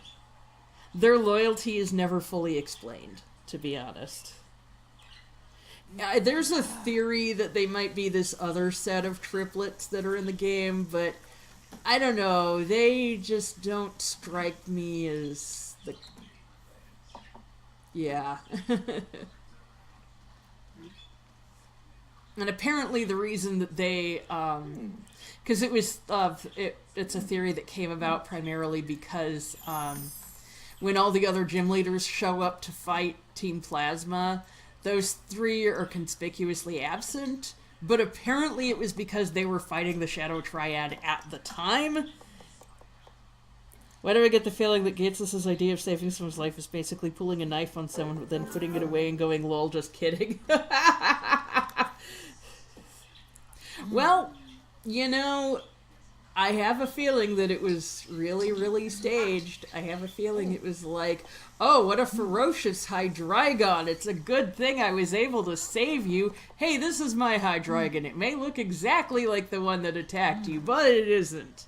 Their loyalty is never fully explained, to be honest. There's a theory that they might be this other set of triplets that are in the game, but I don't know. They just don't strike me as the... Yeah. And apparently the reason that they... because it was... it's a theory that came about primarily because when all the other gym leaders show up to fight Team Plasma, those three are conspicuously absent, but apparently it was because they were fighting the Shadow Triad at the time. Why do I get the feeling that Gates' idea of saving someone's life is basically pulling a knife on someone, but then putting it away and going, lol, just kidding? Well, you know, I have a feeling that it was really, really staged. I have a feeling it was like, oh, what a ferocious Hydreigon. It's a good thing I was able to save you. Hey, this is my Hydreigon. It may look exactly like the one that attacked you, but it isn't.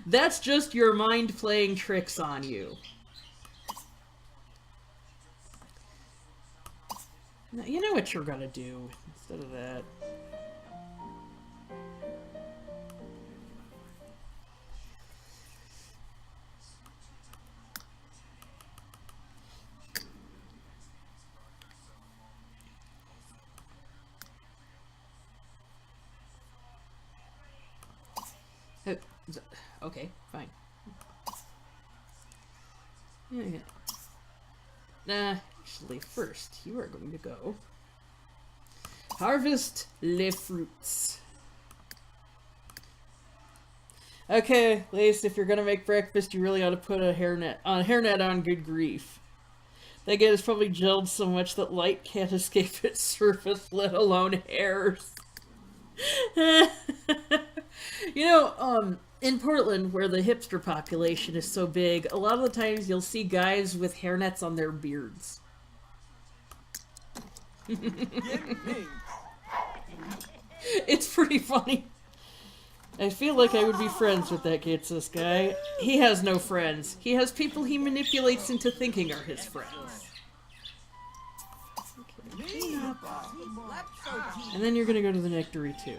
That's just your mind playing tricks on you. Now, you know what you're gonna do instead of that. Okay, fine. Yeah. Nah, actually, first, you are going to go harvest les fruits. Okay, Lace, if you're gonna make breakfast, you really ought to put a hairnet on good grief. That get is probably gelled so much that light can't escape its surface, let alone hairs. You know, in Portland, where the hipster population is so big, a lot of the times you'll see guys with hairnets on their beards. It's pretty funny. I feel like I would be friends with that Gitsis guy. He has no friends. He has people he manipulates into thinking are his friends. Okay. And then you're gonna go to the Nectary too.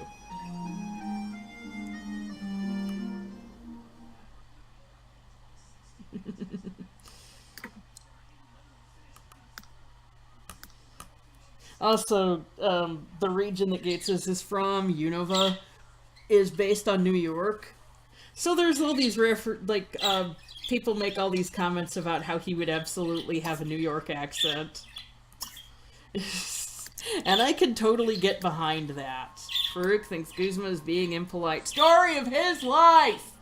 Also, the region that Gitsis is from, Unova, is based on New York. So there's all these people make all these comments about how he would absolutely have a New York accent. And I can totally get behind that. Farouk thinks Guzma is being impolite. Story of his life!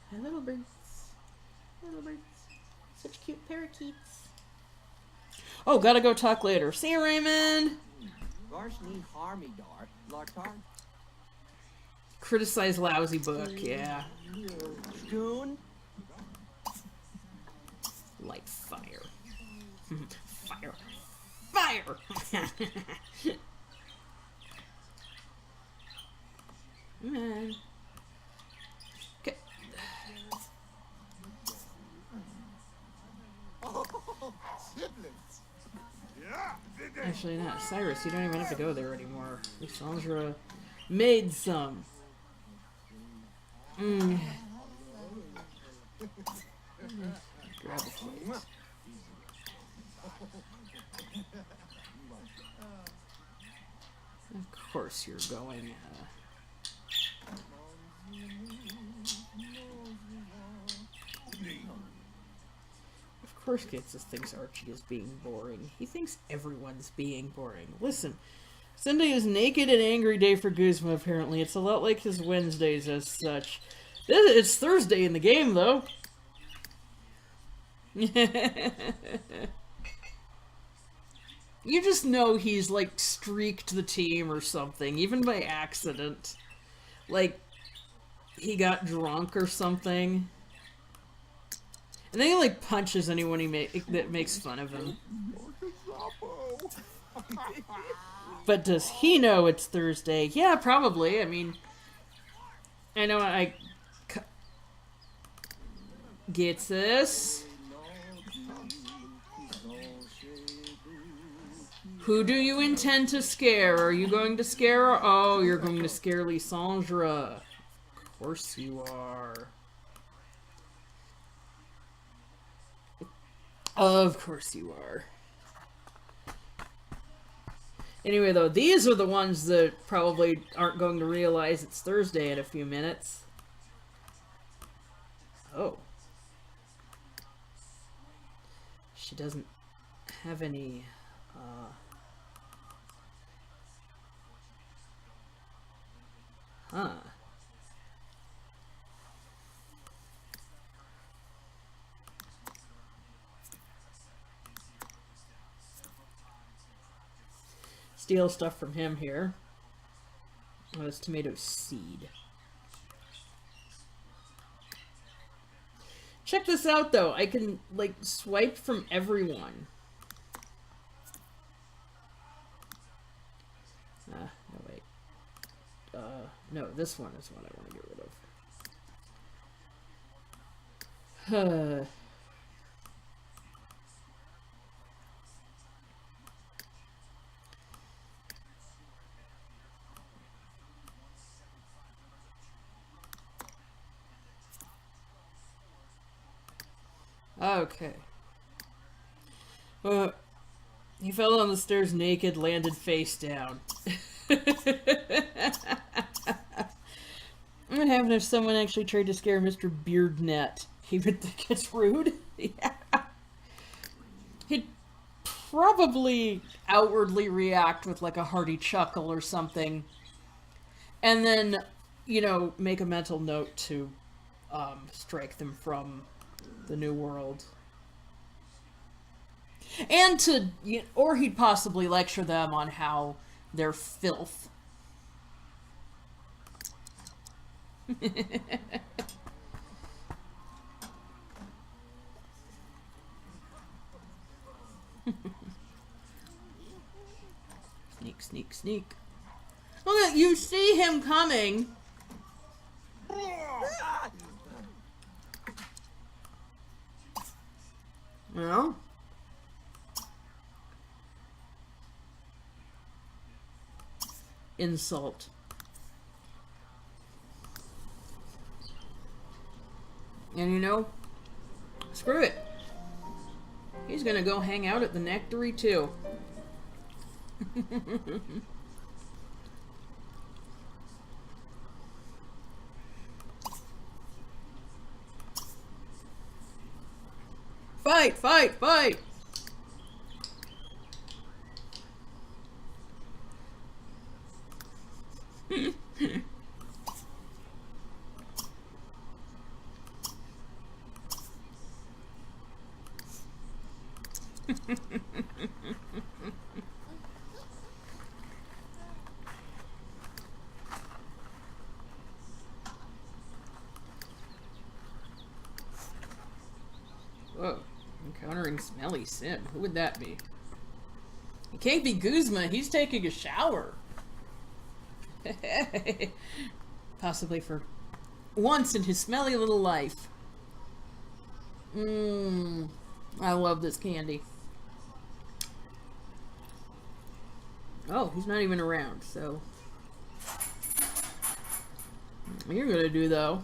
Hi, little birds. Little birds. Such cute parakeets. Oh, gotta go talk later. See you, Raymond! Criticize lousy book, yeah. Light fire. Fire. Fire! Man. Okay. Actually, not. Cyrus, you don't even have to go there anymore. Lysandra made some. Grab a plate. Of course you're going, Of course Gitsis thinks Archie is being boring. He thinks everyone's being boring. Listen, Sunday is naked and angry day for Guzma, apparently. It's a lot like his Wednesdays as such. It's Thursday in the game, though. You just know he's, like, streaked the team or something, even by accident. Like, he got drunk or something. And then he, like, punches anyone that makes fun of him. But does he know it's Thursday? Yeah, probably. I mean, I know gets this. Who do you intend to scare? Are you going to scare her? Oh, you're going to scare Lysandra. Of course you are. Of course you are. Anyway, though, these are the ones that probably aren't going to realize it's Thursday in a few minutes. Oh. She doesn't have any, Huh. Steal stuff from him here. Oh, it's tomato seed. Check this out, though. I can, like, swipe from everyone. No, wait. No, this one is what I want to get rid of. Okay. He fell on the stairs naked, landed face down. What happened if someone actually tried to scare Mr. Beardnet? He would think it's rude? Yeah. He'd probably outwardly react with like a hearty chuckle or something. And then, you know, make a mental note to strike them from the New World. And to, or he'd possibly lecture them on how they're filth. Sneak, sneak, sneak. Look at, you see him coming. Well. Insult. And you know, screw it. He's gonna go hang out at the Nectary too. Fight, fight, fight! Whoa, encountering Smelly Sim. Who would that be? It can't be Guzma. He's taking a shower. Possibly for once in his smelly little life. I love this candy. Oh, he's not even around, so... What you're gonna do, though...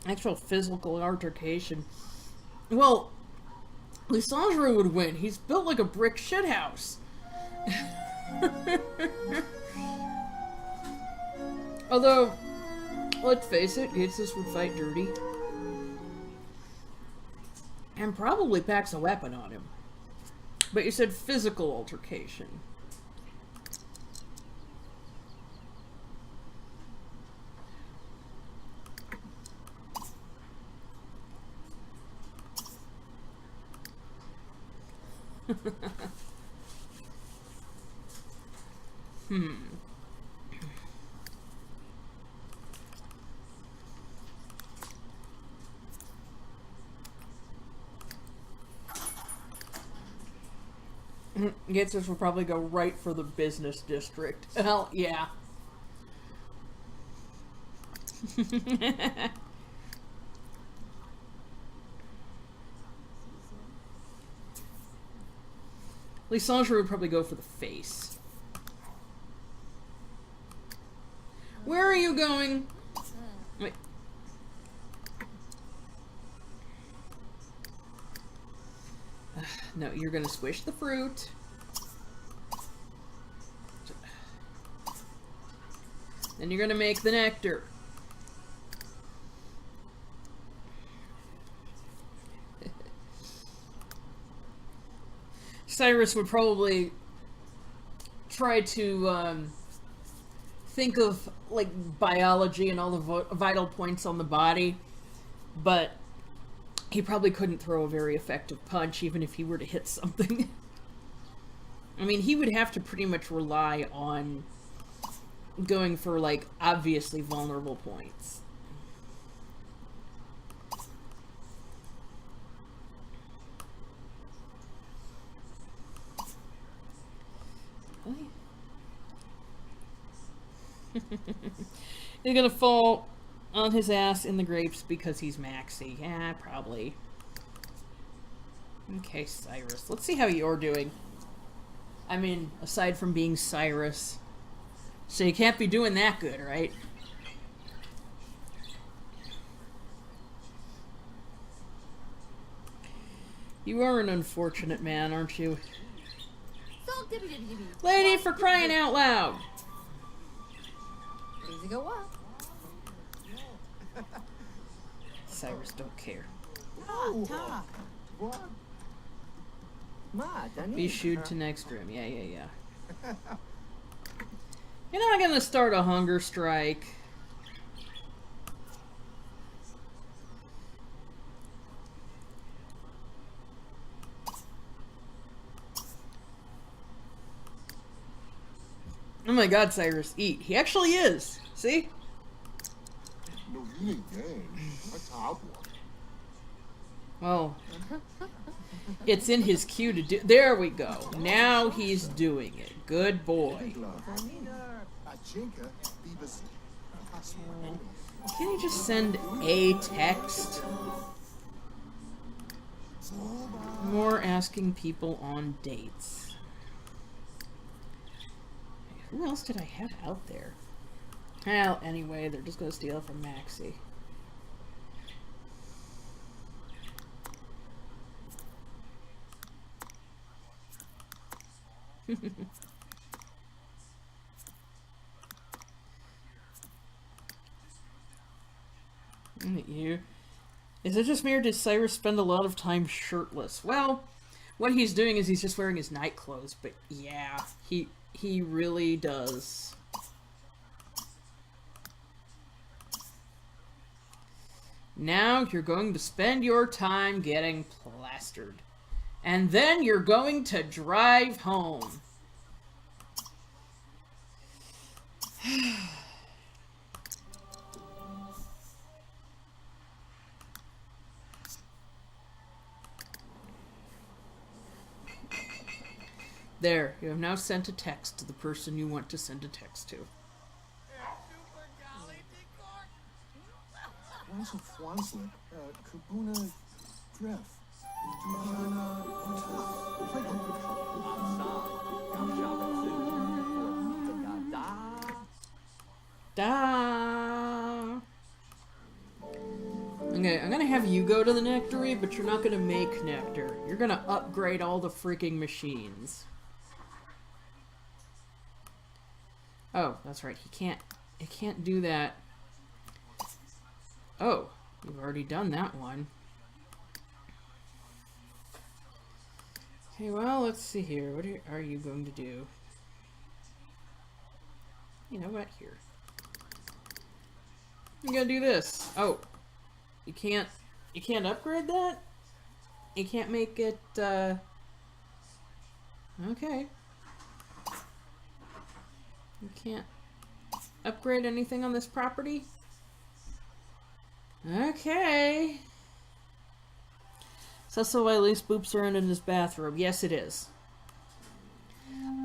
Actual physical altercation. Well, Lysandre would win. He's built like a brick shithouse. Although, let's face it, Gitsis would fight dirty. And probably packs a weapon on him. But you said physical altercation. Gitsis will probably go right for the business district. Hell, yeah. Lysandre would probably go for the face. Where are you going? Wait. No, you're gonna squish the fruit. Then you're gonna make the nectar. Cyrus would probably try to think of like biology and all the vital points on the body, but he probably couldn't throw a very effective punch even if he were to hit something. I mean, he would have to pretty much rely on going for like obviously vulnerable points. He's gonna fall on his ass in the grapes because he's maxi. Yeah, probably. Okay, Cyrus. Let's see how you're doing. I mean, aside from being Cyrus. So you can't be doing that good, right? You are an unfortunate man, aren't you? Salt dibby dibby dibby. Lady, for crying out loud! Easy go up. Cyrus don't care. Ta. What? Ma, Danny. Be shooed to next room. Yeah. You're not gonna start a hunger strike. Oh my god, Cyrus, eat. He actually is. See? No, really game. A top one. Well, it's in his cue to do. There we go. Now he's doing it. Good boy. Achinka, Beavis, Can you just send a text? More asking people on dates. Who else did I have out there? Well, anyway, they're just gonna steal from Maxie. Isn't it you? Is it just me or does Cyrus spend a lot of time shirtless? Well, what he's doing is he's just wearing his night clothes, but yeah, he really does. Now you're going to spend your time getting plastered. And then you're going to drive home. There, you have now sent a text to the person you want to send a text to. Wansel Fwansel, Kabuna Dref, Dujana Da. Okay, I'm gonna have you go to the nectary, but you're not gonna make nectar. You're gonna upgrade all the freaking machines. Oh, that's right. He can't do that. Oh, you've already done that one. Okay, well, let's see here. What are you going to do? You know what? Here. I'm gonna do this. Oh, you can't upgrade that? You can't make it, okay. You can't upgrade anything on this property? Okay. It's also why Loose boops around in his bathrobe. Yes, it is.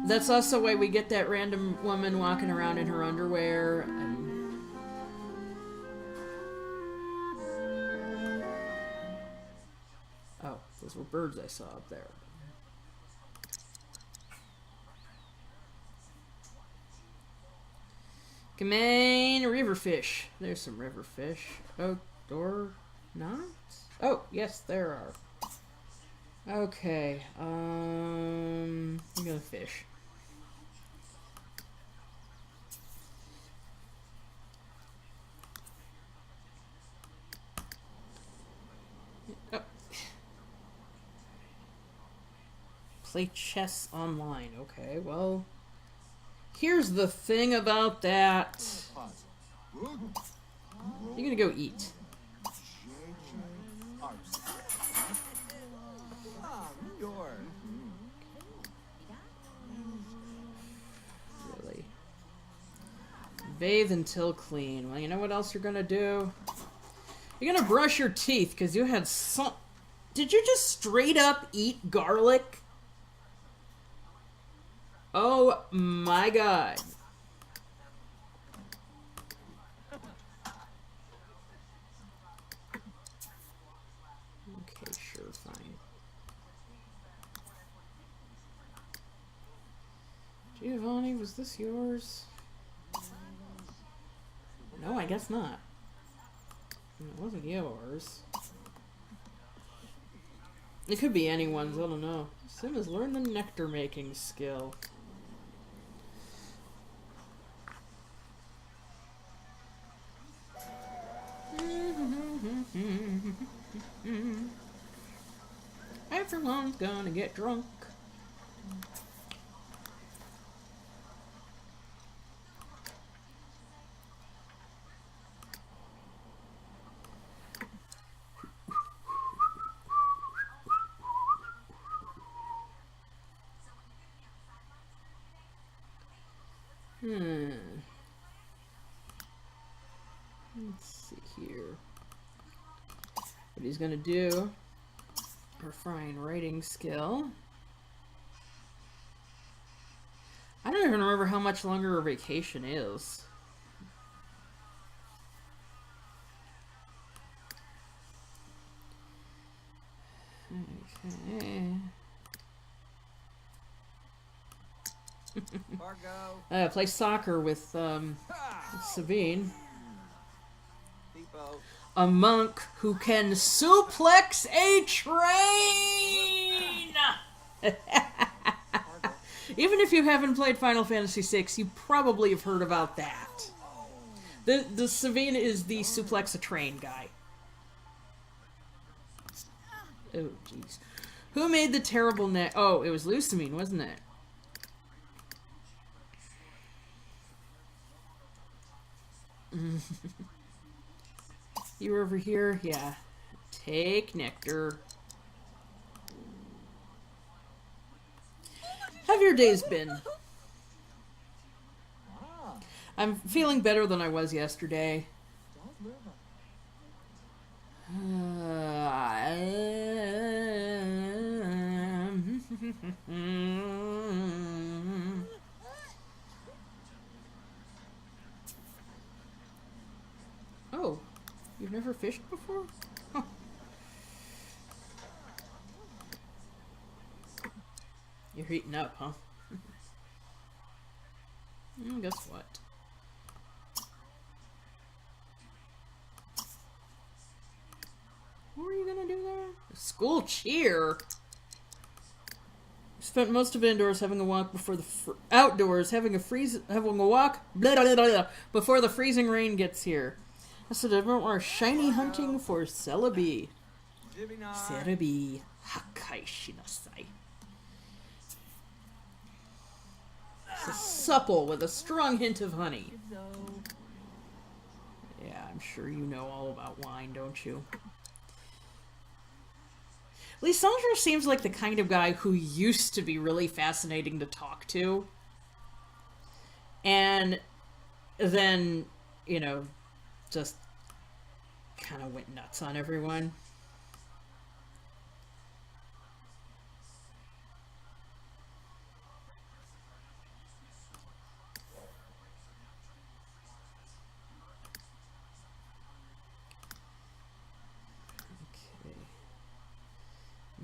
That's also why we get that random woman walking around in her underwear. And oh, those were birds I saw up there. Come on, river fish. There's some river fish. Oh, or not? Oh, yes, there are. Okay, I'm gonna fish. Oh. Play chess online. Okay, well, here's the thing about that. You're gonna go eat. Really? Bathe until clean. Well, you know what else you're gonna do? You're gonna brush your teeth because you had some. Did you just straight up eat garlic? Oh my god. Okay, sure, fine. Giovanni, was this yours? No, I guess not. It wasn't yours. It could be anyone's, I don't know. Sim has learned the nectar making skill. Everyone's gonna get drunk. Let's see here. What he's gonna do. Refine writing skill. I don't even remember how much longer a vacation is. Okay. Play soccer with Savine. Depot. A monk who can suplex a train! Even if you haven't played Final Fantasy VI, you probably have heard about that. The Savine is the suplex a train guy. Oh, jeez. Who made the terrible neck? Oh, it was Lusamine, wasn't it? You were over here? Yeah. Take nectar. How have your days been? I'm feeling better than I was yesterday. Oh, you've never fished before? Huh. You're heating up, huh? Guess what? What were you gonna do there? School cheer. Spent most of it indoors having a walk before the outdoors having a walk blah, blah, blah, blah, before the freezing rain gets here. I said everyone are shiny hunting for Celebi. Celebi Hakai Shinasai. Supple with a strong hint of honey. Yeah, I'm sure you know all about wine, don't you? Lisandro seems like the kind of guy who used to be really fascinating to talk to. And then, you know, just kind of went nuts on everyone.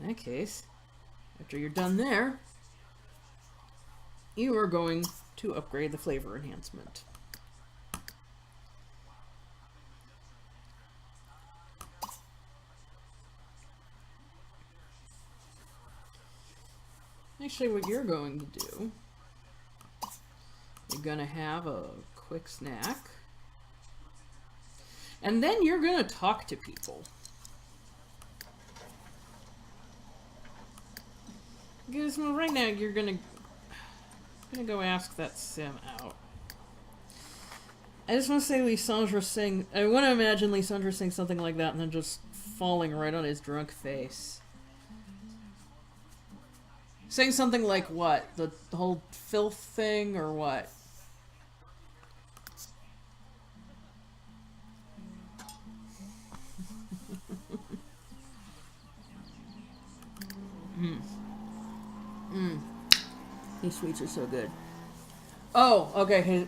In that case, after you're done there, you are going to upgrade the flavor enhancement. Actually, what you're going to do, you're going to have a quick snack, and then you're going to talk to people. Because well, right now you're gonna go ask that sim out. I just want to say Lisandro saying. I want to imagine Lisandro saying something like that and then just falling right on his drunk face. Saying something like what? The whole filth thing or what? These sweets are so good. Oh, okay.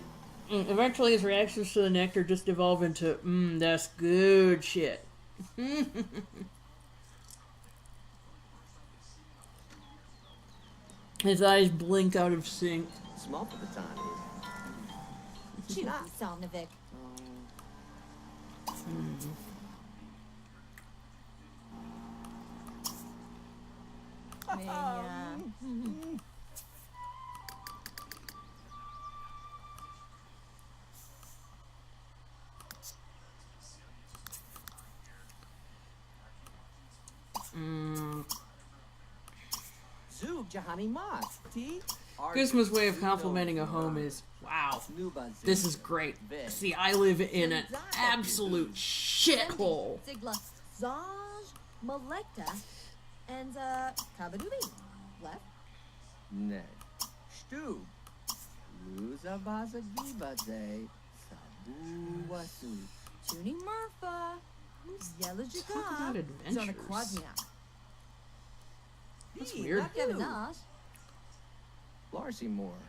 Eventually his reactions to the nectar just evolve into, that's good shit. His eyes blink out of sync. Small for the time. Chill, Salnovic. Mania. Zug Jahani Mas. T. Gizmo's way of complimenting a home is, wow, this is great. See, I live in an absolute shithole. Sigla. Zaj. Malekta. And, Kabadubi. Left. Ned. Stu. Luza Baza Gibaze. Sabu Wasu. Tuni Murpha. Yellow Talk about Jagab. Zona adventures. Quadnia. That's weird. Kevin Nash. Larcy Moore.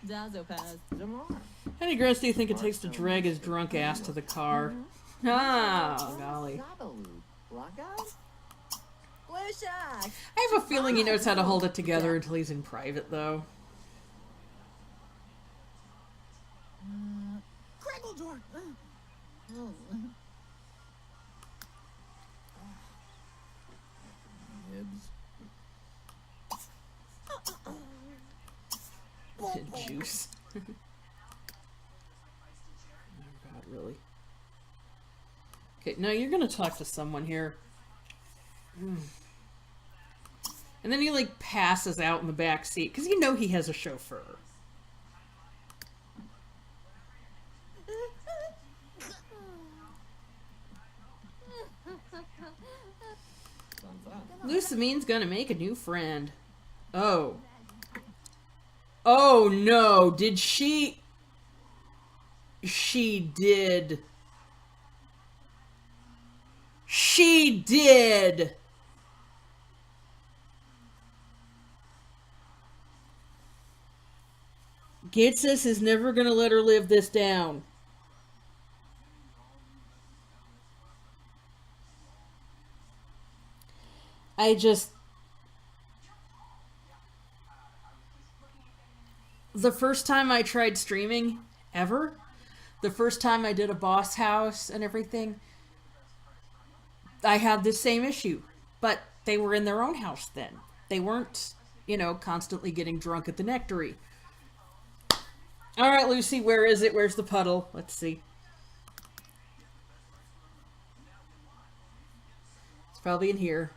Zazo Paz. Zamar. How many gross do you think it takes to drag his drunk ass to the car? Ah, golly. Zabalu. Laga? Lush. I have a feeling he knows how to hold it together until he's in private, though. Kragledor! Nibs. Juice. Oh God, really? Okay, now you're gonna talk to someone here. And then he, like, passes out in the back seat, because you know he has a chauffeur. Lucamine's gonna make a new friend. Oh. Oh no, did she... She did. She did! Gitsis is never gonna let her live this down. The first time I tried streaming, ever, the first time I did a boss house and everything, I had this same issue. But they were in their own house then. They weren't, you know, constantly getting drunk at the nectary. Alright, Lucy, where is it? Where's the puddle? Let's see. It's probably in here.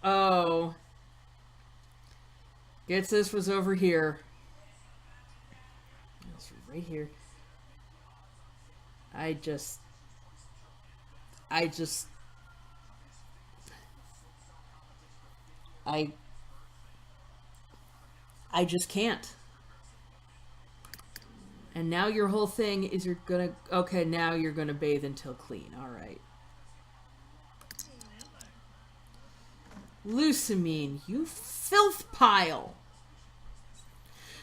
Oh. Gets this was over here. It's right here. I just can't. And now your whole thing is you're gonna... Okay, now you're gonna bathe until clean. Alright. Lucamine, you filth pile.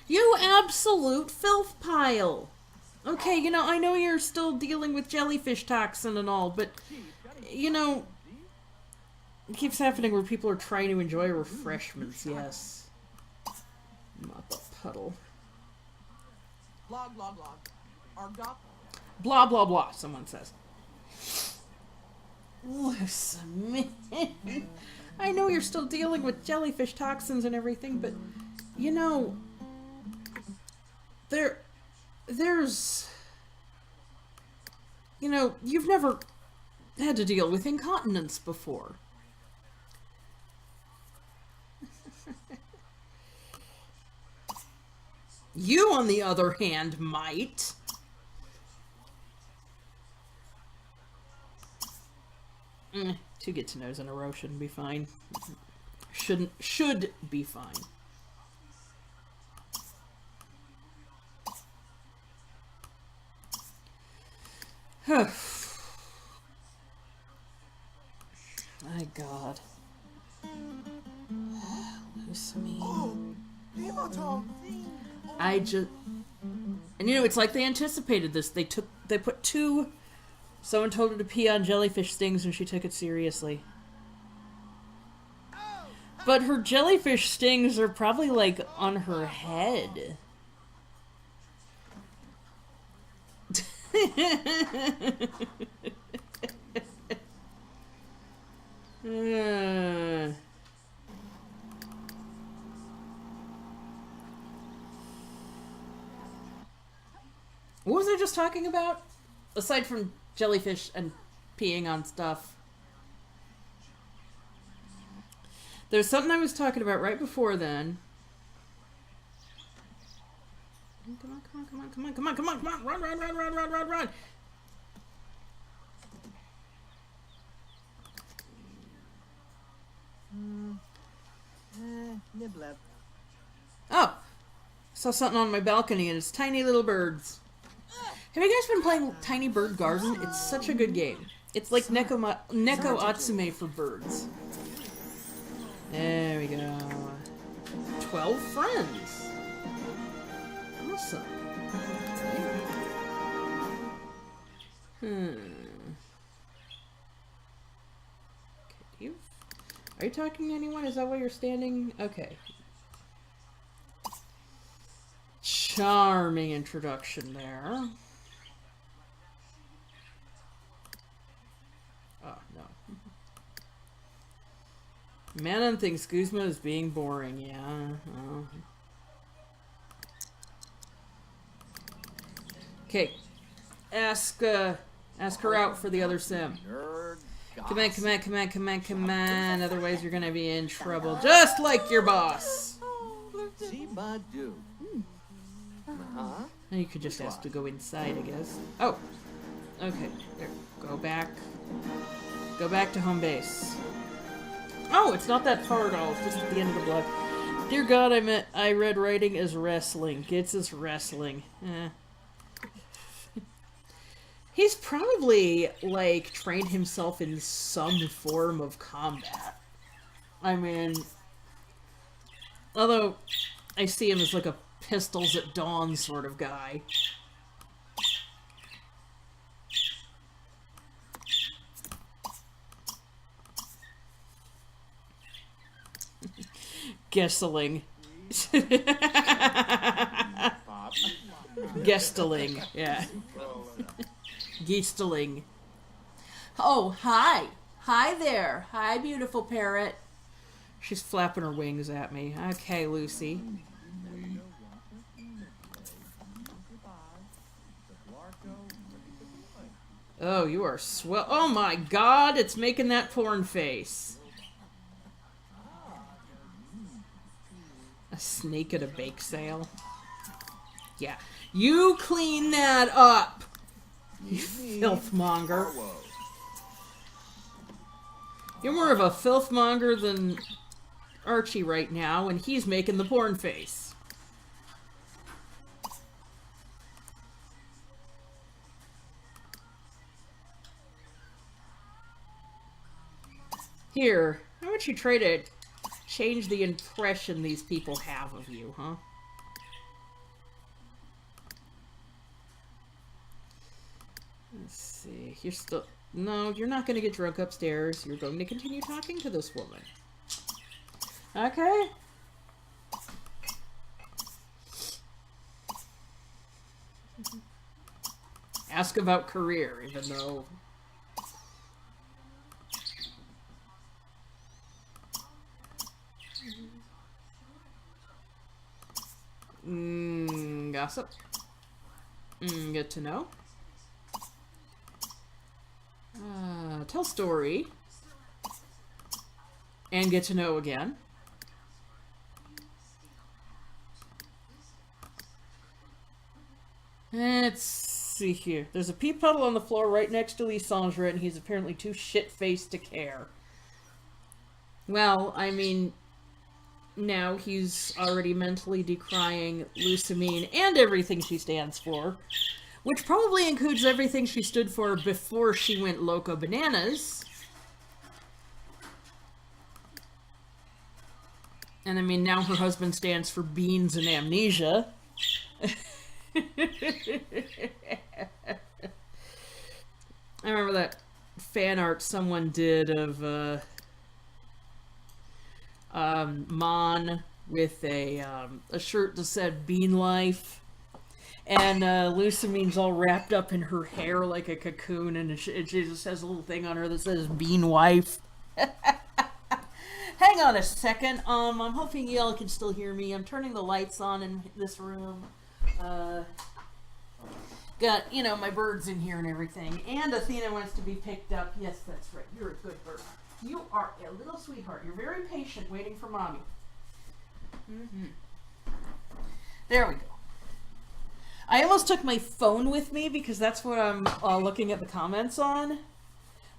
You absolute filth pile. Okay, you know, I know you're still dealing with jellyfish toxin and all, but, you know, it keeps happening where people are trying to enjoy refreshments, yes. Not the puddle. Log, log, log. Argop. Blah, blah, blah, someone says. Lucamine. I know you're still dealing with jellyfish toxins and everything, but, you know, there's, you know, you've never had to deal with incontinence before. You, on the other hand, might. Two get-to-knows in a row shouldn't be fine. Should be fine. My God. Lucamine. I just... And you know, it's like they anticipated this. They put two... Someone told her to pee on jellyfish stings and she took it seriously. But her jellyfish stings are probably, like, on her head. What was I just talking about? Aside from jellyfish and peeing on stuff. There's something I was talking about right before then. Come on, come on, come on, come on, come on, come on, come on, run, run, run, run, run, run, run. Niblep. Oh, saw something on my balcony and it's tiny little birds. Have you guys been playing Tiny Bird Garden? It's such a good game. It's like Neko Atsume for birds. There we go. 12 friends. Awesome. Okay, are you talking to anyone? Is that why you're standing? Okay. Charming introduction there. Oh, no. Manon thinks Guzma is being boring, yeah. Oh. Okay. Ask her out for the other sim. Nerd. Come on, come on, come on, come on, come on. Otherwise you're gonna be in trouble. Just like your boss. Zibadu. Uh-huh. And you could just ask to go inside, I guess. Oh. Okay. There. Go back. Go back to home base. Oh, it's not that far at all. It's just at the end of the block. Dear God, I read writing as wrestling. Gets as wrestling. He's probably, like, trained himself in some form of combat. I mean, although I see him as like a pistols at dawn sort of guy. Gestling. Gestling, yeah. Geesteling. Oh, hi. Hi there. Hi, beautiful parrot. She's flapping her wings at me. Okay, Lucy. Oh, you are swell. Oh my God, it's making that porn face. A snake at a bake sale. Yeah. You clean that up, you filthmonger. You're more of a filthmonger than Archie right now, and he's making the porn face. Here, how about you try to change the impression these people have of you, huh? Let's see, you're still... No, you're not going to get drunk upstairs. You're going to continue talking to this woman. Okay? Ask about career, even though... Gossip. Good to know. Tell story. And get to know again. Let's see here. There's a pee puddle on the floor right next to Lysandre, and he's apparently too shit-faced to care. Well, I mean, now he's already mentally decrying Lusamine and everything she stands for. Which probably includes everything she stood for before she went loco bananas. And I mean, now her husband stands for beans and amnesia. I remember that fan art someone did of Mon with a shirt that said Bean Life. And Lusamine's all wrapped up in her hair like a cocoon, and she just has a little thing on her that says Bean Wife. Hang on a second. I'm hoping y'all can still hear me. I'm turning the lights on in this room. Got got, you know, my birds in here and everything. And Athena wants to be picked up. Yes, that's right. You're a good bird. You are a little sweetheart. You're very patient waiting for mommy. Mm-hmm. There we go. I almost took my phone with me because that's what I'm looking at the comments on.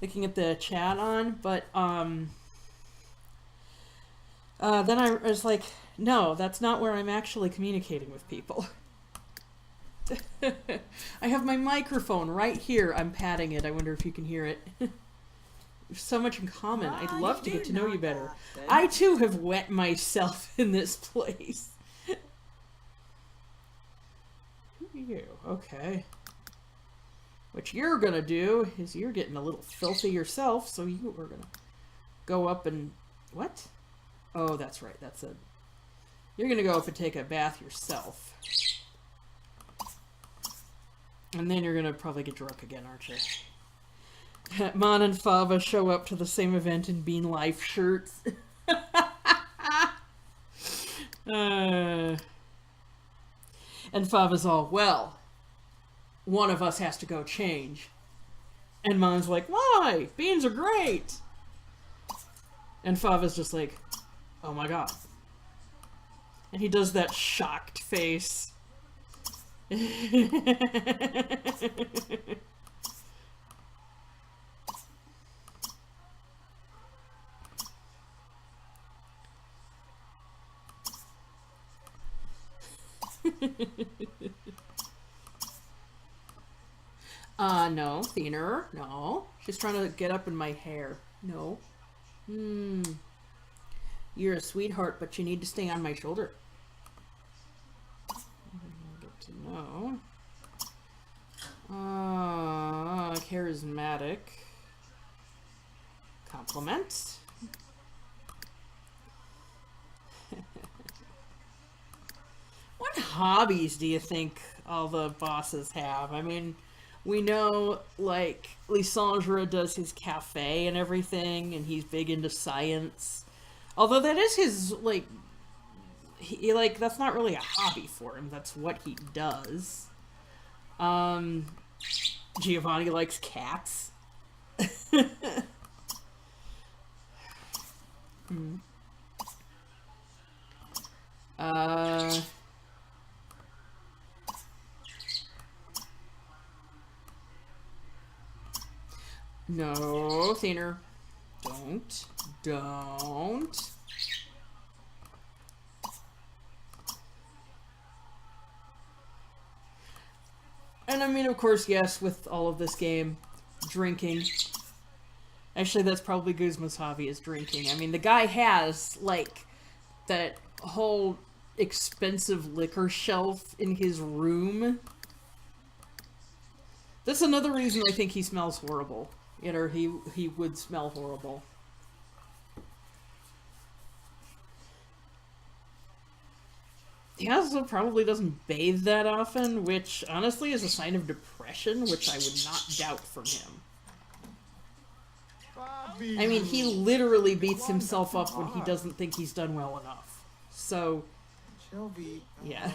Looking at the chat on. But then I was like, no, that's not where I'm actually communicating with people. I have my microphone right here. I'm patting it. I wonder if you can hear it. There's so much in common. I'd love to get to know you better. I too have wet myself in this place. Who are you? Okay. What you're gonna do is you're getting a little filthy yourself, so you are gonna go up and... What? Oh, that's right. That's it. You're gonna go up and take a bath yourself. And then you're gonna probably get drunk again, aren't you? Mon and Fava show up to the same event in Bean Life shirts. And Fava's all, well, one of us has to go change. And Mon's like, why? Beans are great! And Fava's just like, oh my god. And he does that shocked face. No, thinner. No. She's trying to get up in my hair. No. You're a sweetheart, but you need to stay on my shoulder. Get to know. Charismatic. Compliment. What hobbies do you think all the bosses have? I mean, we know, like, Lysandre does his cafe and everything, and he's big into science. Although that is his, like, that's not really a hobby for him. That's what he does. Giovanni likes cats. No, thinner. Don't. And I mean, of course, yes, with all of this game, drinking. Actually, that's probably Guzma's hobby, is drinking. I mean, the guy has, like, that whole expensive liquor shelf in his room. That's another reason I think he smells horrible. You know, he would smell horrible. He also probably doesn't bathe that often, which honestly is a sign of depression, which I would not doubt from him. I mean, he literally beats himself up when he doesn't think he's done well enough. So, yeah.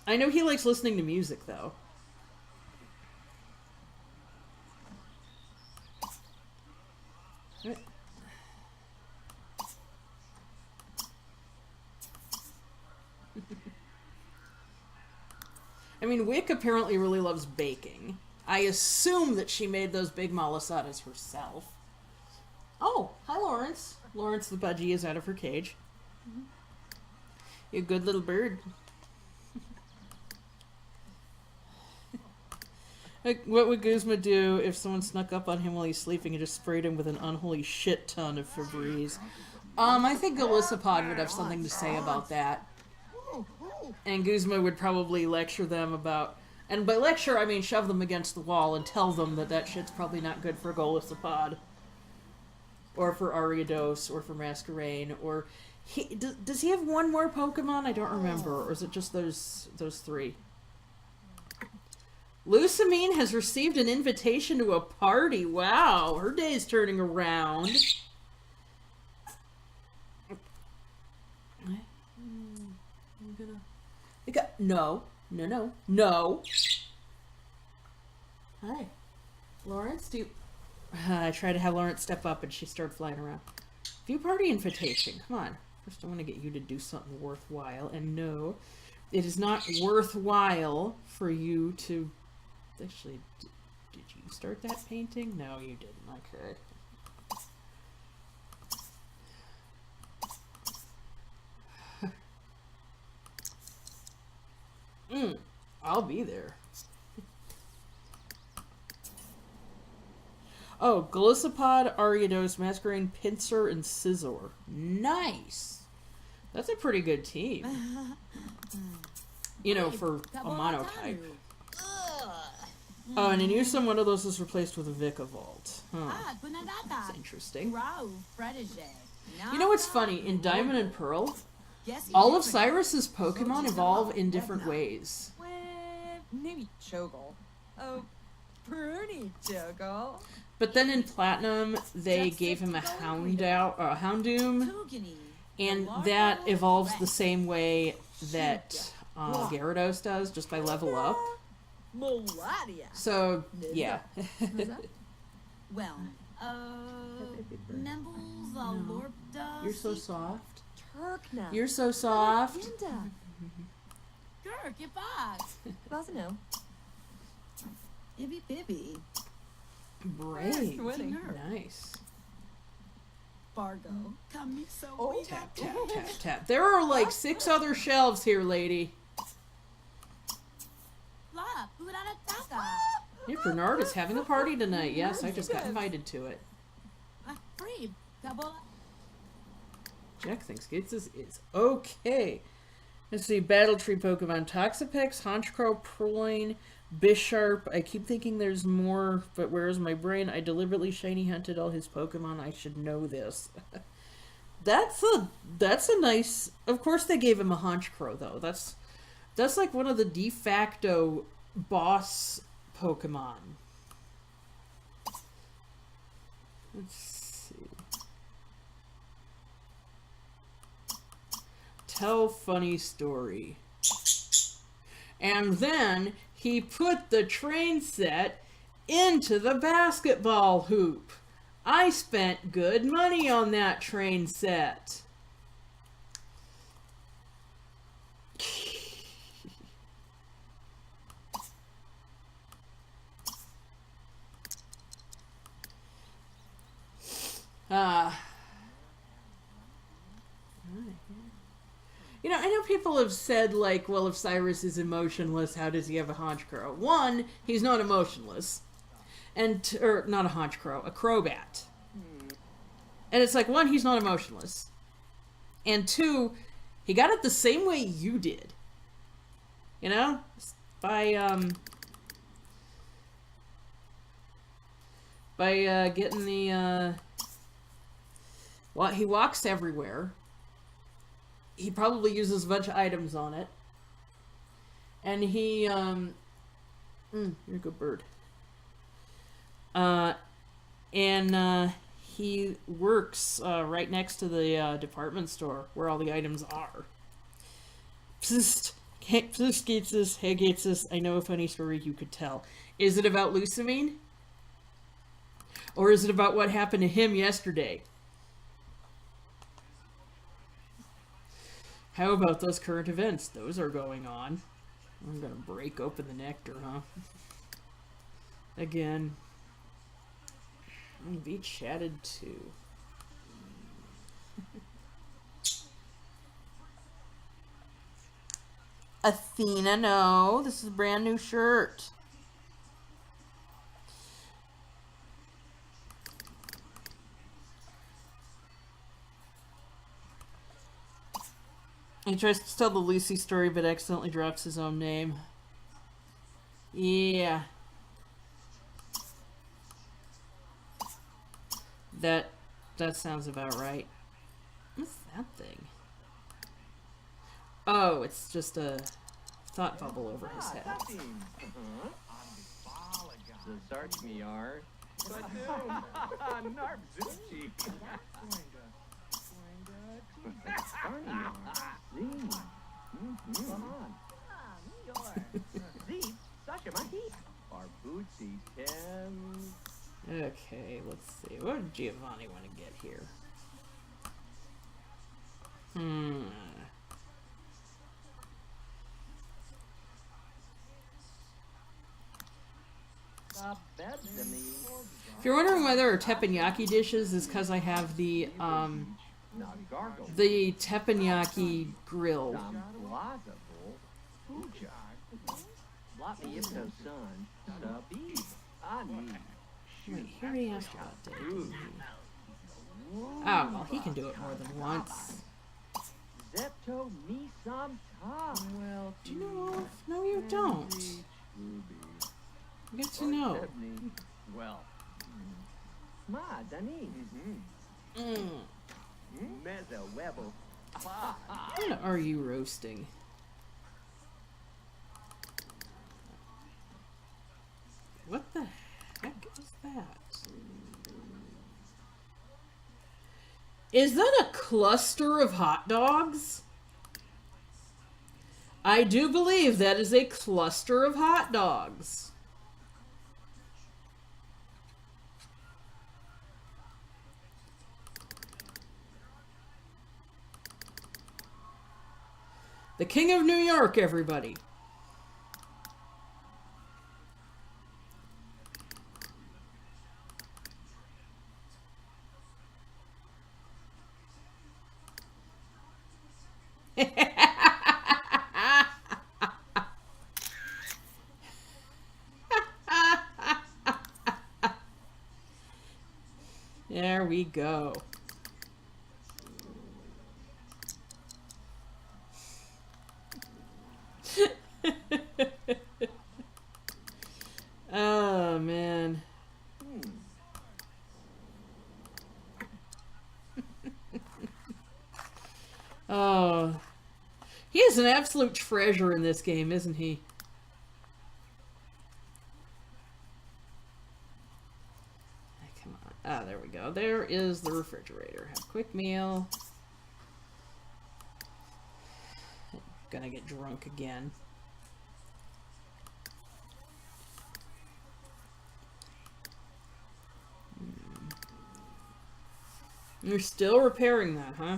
I know he likes listening to music, though. Right. I mean, Wick apparently really loves baking. I assume that she made those big malasadas herself. Oh, hi, Lawrence. Lawrence the budgie is out of her cage. You a good little bird. Like, what would Guzma do if someone snuck up on him while he's sleeping and just sprayed him with an unholy shit ton of Febreze? I think Golisopod would have something to say about that. And Guzma would probably lecture them about... And by lecture, I mean shove them against the wall and tell them that that shit's probably not good for Golisopod. Or for Ariados, or for Masquerain, or... Does he have one more Pokemon? I don't remember. Or is it just those three? Lusamine has received an invitation to a party. Wow, her day's turning around. I'm gonna No. No, no. No. Hi. Lawrence, do you... I tried to have Lawrence step up and she started flying around. View party invitation. Come on. First I want to get you to do something worthwhile. And no, it is not worthwhile for you to... Actually, did you start that painting? No, you didn't. Okay. I'll be there. Oh, Glisopod, Ariados, Masquerade, Pinsir, and Scizor. Nice! That's a pretty good team. You know, for a monotype. Oh, and in Usum, one of those is replaced with a Vikavolt. Huh. That's interesting. You know what's funny? In Diamond and Pearl, all of Cyrus's Pokemon evolve in different ways. Maybe Chogle. Oh, pretty Chogle. But then in Platinum, they gave him a Houndoom, and that evolves the same way that Gyarados does, just by level up. So, yeah. Well, Nimbles, Lorpda. You're so soft. Turkna. You're so soft. Yinda. Girk, get back. Bosno. Ibby Bibby. Brave. Winning. Nice. Fargo. Come so Tap, tap, tap, tap. There are like 6 other shelves here, lady. Yeah, Bernard is having a party tonight. Yes, I just got invited to it. Jack thinks Gatsus is okay. Let's see. Battle Tree Pokemon. Toxapex, Honchkrow, Purloin, Bisharp. I keep thinking there's more, but where is my brain? I deliberately shiny hunted all his Pokemon. I should know this. That's a nice... Of course they gave him a Honchkrow, though. That's like one of the de facto boss Pokemon. Let's see. Tell funny story. And then he put the train set into the basketball hoop. I spent good money on that train set. You know, I know people have said, like, well, if Cyrus is emotionless, how does he have a Honchkrow? One, he's not emotionless. Or, not a Honchkrow, a Crobat. And it's like, one, he's not emotionless. And two, he got it the same way you did. You know? By getting the, well, he walks everywhere. He probably uses a bunch of items on it. And he, you're a good bird. He works, right next to the, department store where all the items are. Psst, Gatsus, hey Gatsus, I know a funny story you could tell. Is it about Lusamine? Or is it about what happened to him yesterday? How about those current events? Those are going on. I'm gonna break open the nectar, huh? Again. I'm gonna be chatted to. Athena, no. This is a brand new shirt. He tries to tell the Lucy story, but accidentally drops his own name. Yeah. That sounds about right. What's that thing? Oh, it's just a thought bubble over his head. Zarchmiar. Narbzuchi. Come on. what did Giovanni want to get here? If you're wondering why there are teppanyaki dishes, is because I have the teppanyaki grill. Wait, he already asked about that, didn't he? Oh, well, he can do it more than once. Zepto me some top. Well, Do you know Olaf? No, you don't. Good to know. Well, ma, Dani. Meza webble. What are you roasting? What the heck is that? Is that a cluster of hot dogs? I do believe that is a cluster of hot dogs. The King of New York, everybody. There we go. Oh, man. Oh. He is an absolute treasure in this game, isn't he? Come on. Ah, there we go. There is the refrigerator. Have a quick meal. Gonna get drunk again. You're still repairing that, huh?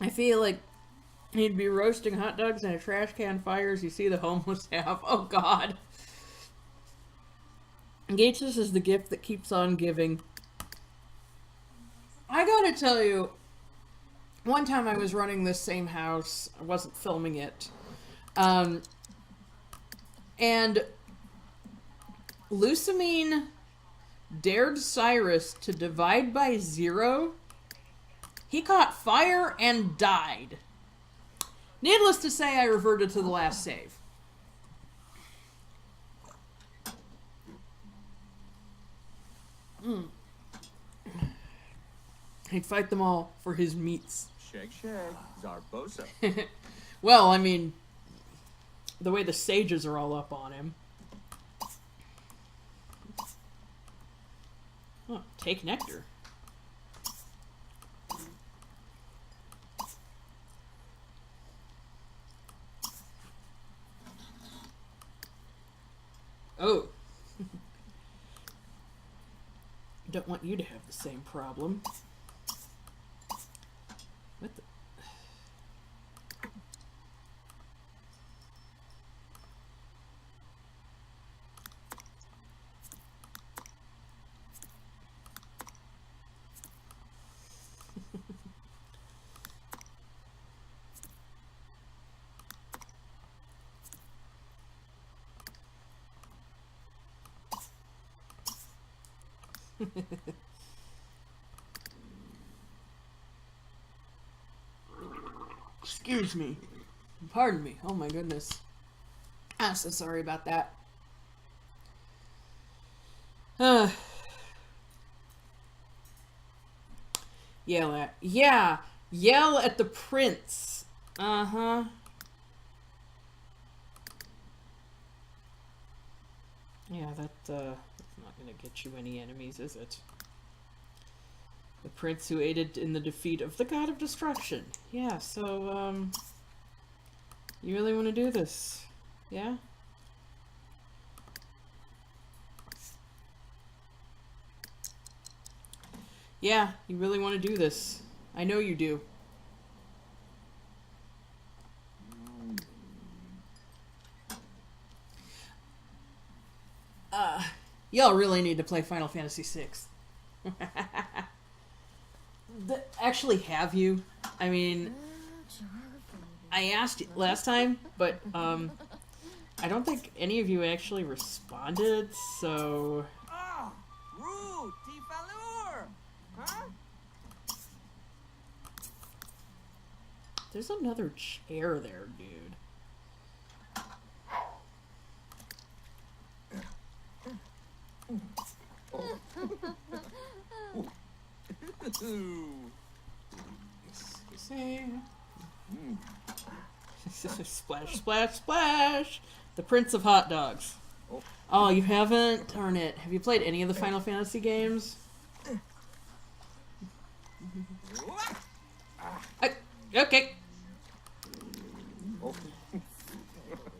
I feel like he'd be roasting hot dogs in a trash can fire as you see the homeless have. Oh, God. Gates, this is the gift that keeps on giving. I gotta tell you, one time I was running this same house. I wasn't filming it. And Lusamine dared Cyrus to divide by 0. He caught fire and died. Needless to say, I reverted to the last save. He'd fight them all for his meats. Shake, Zarbosa. Well, I mean, the way the sages are all up on him. Oh, take nectar. Oh. Don't want you to have the same problem. What the... Excuse me. Pardon me. Oh my goodness. I'm so sorry about that. Yeah, Yell at the prince. Uh-huh. Yeah, that's not gonna get you any enemies, is it? The prince who aided in the defeat of the god of destruction. Yeah, so, you really want to do this? Yeah? Yeah, you really want to do this. I know you do. Y'all really need to play Final Fantasy VI. Actually, have you? I mean, I asked last time, but I don't think any of you actually responded, so... Ah, rude, Tifalur! Huh? There's another chair there, dude. Splash, splash, splash! The Prince of Hot Dogs. Oh, you haven't? Darn it. Have you played any of the Final Fantasy games? Okay.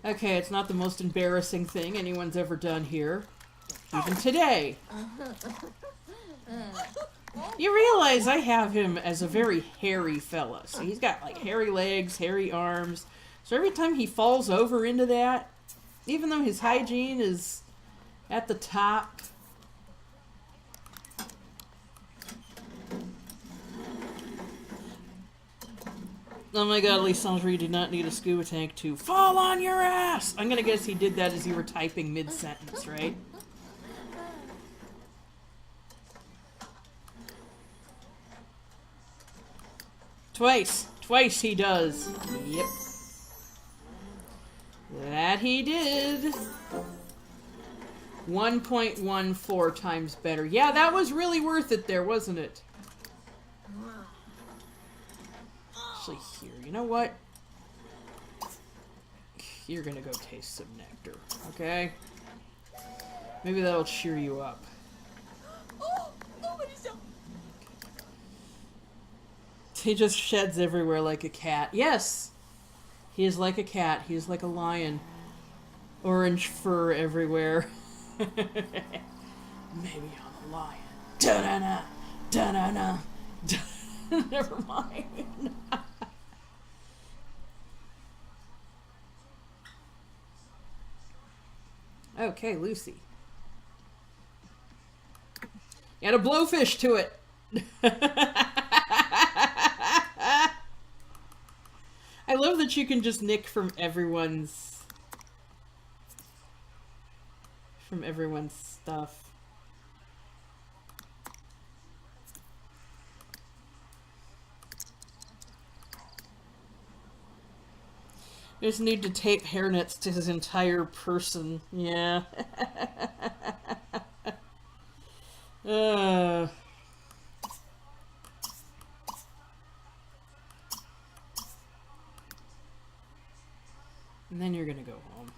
Okay, it's not the most embarrassing thing anyone's ever done here. Even today. You realize I have him as a very hairy fella. So he's got like hairy legs, hairy arms. So every time he falls over into that, even though his hygiene is at the top, oh my god, Lissandre, you do not need a scuba tank to fall on your ass! I'm gonna guess he did that as you were typing mid-sentence, right? Twice. Twice he does. Yep. That he did. 1.14 times better. Yeah, that was really worth it there, wasn't it? Actually, here, you know what? You're gonna go taste some nectar, okay? Maybe that'll cheer you up. He just sheds everywhere like a cat. Yes! He is like a cat. He is like a lion. Orange fur everywhere. Maybe I'm a lion. Da-da-na! Da-da-na! Never mind. Okay, Lucy. Add a blowfish to it. I love that you can just nick from everyone's stuff. You just need to tape hairnets to his entire person. Yeah. And then you're gonna go home.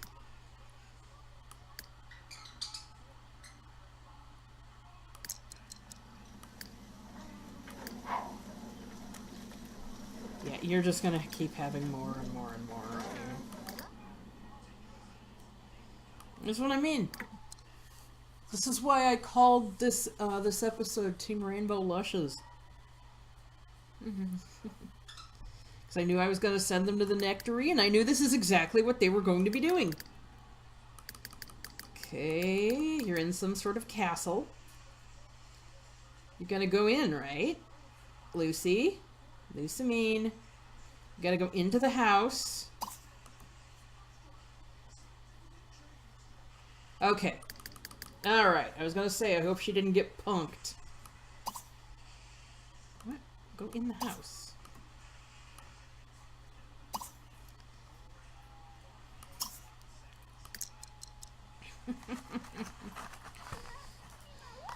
Yeah, you're just gonna keep having more and more and more, aren't you? That's what I mean. This is why I called this this episode Team Rainbow Lushes. Because I knew I was going to send them to the Nectary, and I knew this is exactly what they were going to be doing. Okay, you're in some sort of castle. You're going to go in, right? Lucy? Lusamine. You got to go into the house. Okay. Alright, I was going to say, I hope she didn't get punked. What? Go in the house.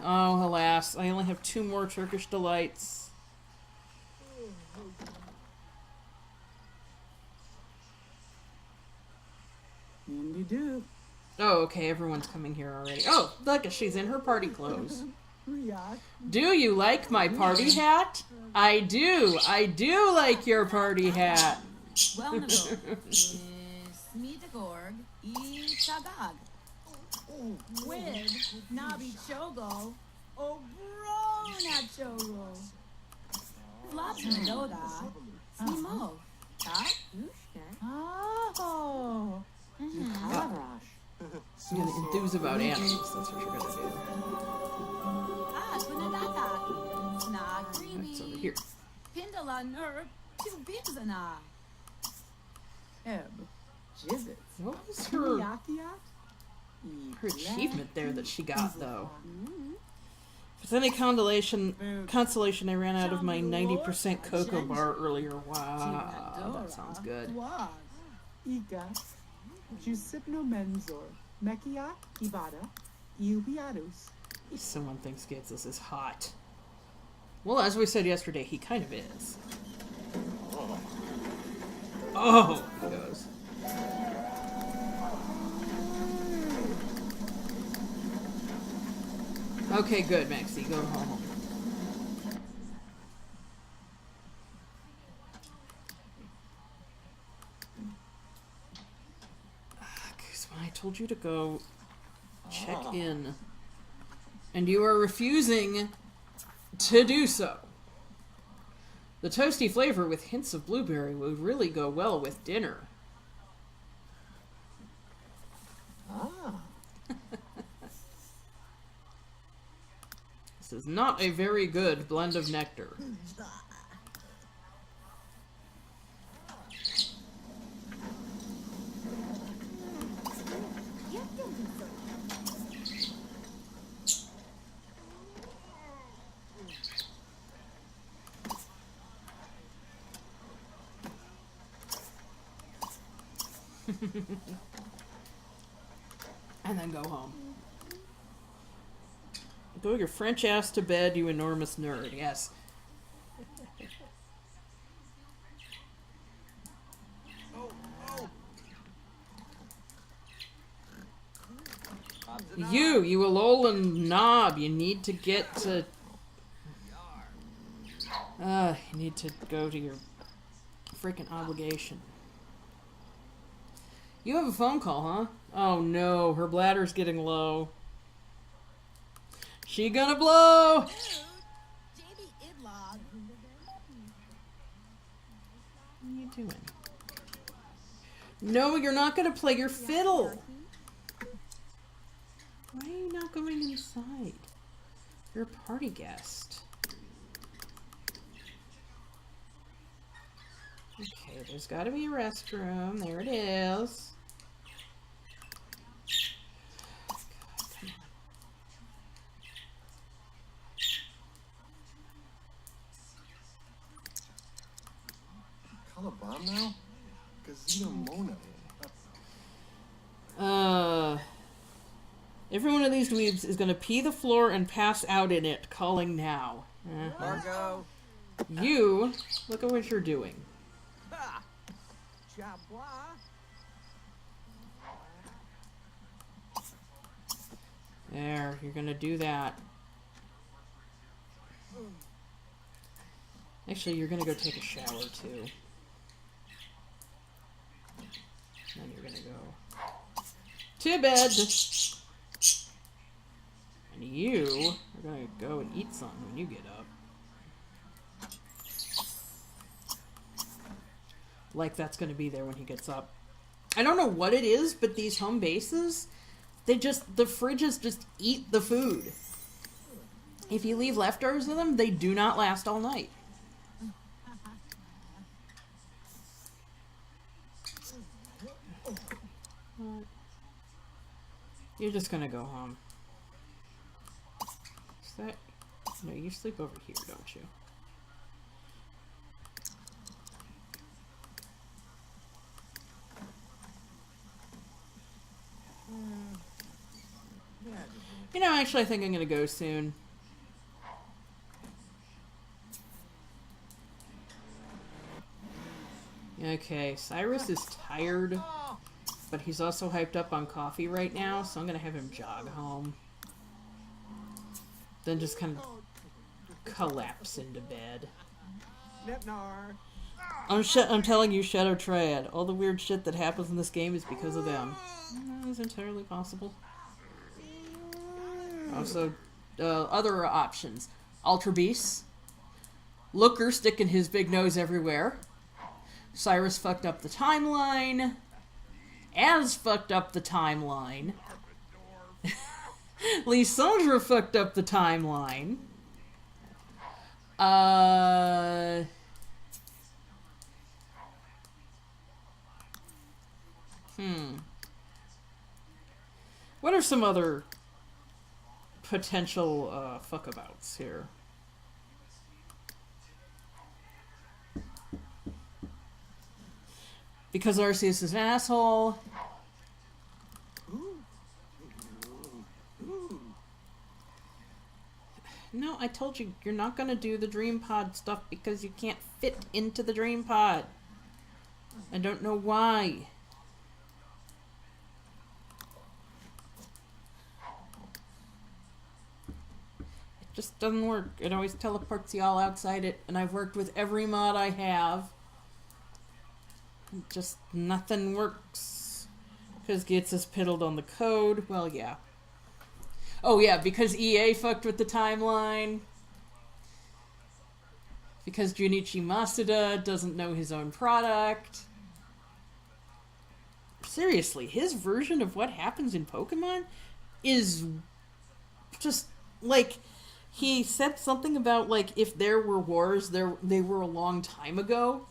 Oh, alas. I only have 2 more Turkish delights. do. Oh, okay, everyone's coming here already. Oh, look, she's in her party clothes. Riak. Do you like my party hat? I do. I do like your party hat. Welnago. Smeetagorg. E Tagag. With Nabi Chogo. Oh, bro, not Chogo. Flops Medoda. Snimo. Ta? Oh. She's gonna enthuse about animals. That's what you're gonna do. Ah, Kunadata. Snag It's over Creamy. here. Pindala Nerb. Two Bibzana. Eb. Jibbit. What was her Yakiat? achievement there that she got though? If it's any consolation, I ran out of my 90% cocoa bar earlier. Wow, that sounds good. Wag. Ika, Jusipno Menzor, Mekia, Ibada, Ubiadus. Someone thinks Gitsis is hot. Well, as we said yesterday, he kind of is. Oh, he goes. Okay, good, Maxie. Go home. Kuzma, I told you to go check in. And you are refusing to do so. The toasty flavor with hints of blueberry would really go well with dinner. This is not a very good blend of nectar. And then go home. Go your French ass to bed, you enormous nerd. Yes. You Alolan knob, you need to get to... you need to go to your freaking obligation. You have a phone call, huh? Oh no, her bladder's getting low. She gonna blow! Jamie Idlog. What are you doing? No, you're not gonna play your fiddle! Why are you not going inside? You're a party guest. Okay, there's gotta be a restroom. There it is. Call a bomb now? Gazino Mona. Every one of these dweebs is gonna pee the floor and pass out in it, calling now. Margo. You, look at what you're doing. Ha! Chabois. There, you're gonna do that. Actually, you're gonna go take a shower too. Then you're gonna go to bed. And you are gonna go and eat something when you get up. Like that's gonna be there when he gets up. I don't know what it is, but these home bases, the fridges just eat the food. If you leave leftovers in them, they do not last all night. You're just gonna go home. Is that... No, you sleep over here, don't you? You know, actually, I think I'm gonna go soon. Okay, Cyrus is tired, but he's also hyped up on coffee right now, so I'm gonna have him jog home. Then just kind of collapse into bed. Nepnar. I'm telling you, Shadow Triad, all the weird shit that happens in this game is because of them. That is entirely possible. Also, other options. Ultra Beasts. Looker sticking his big nose everywhere. Cyrus fucked up the timeline. Az fucked up the timeline. Lysandra fucked up the timeline. What are some other potential fuckabouts here? Because Arceus is an asshole. No, I told you, you're not gonna do the Dream Pod stuff because you can't fit into the Dream Pod. I don't know why. It just doesn't work. It always teleports y'all outside it, and I've worked with every mod I have. Just nothing works. Because gets us piddled on the code. Well, yeah. Oh, yeah, because EA fucked with the timeline. Because Junichi Masuda doesn't know his own product. Seriously, his version of what happens in Pokemon is just, like, he said something about, like, if there were wars, they were a long time ago.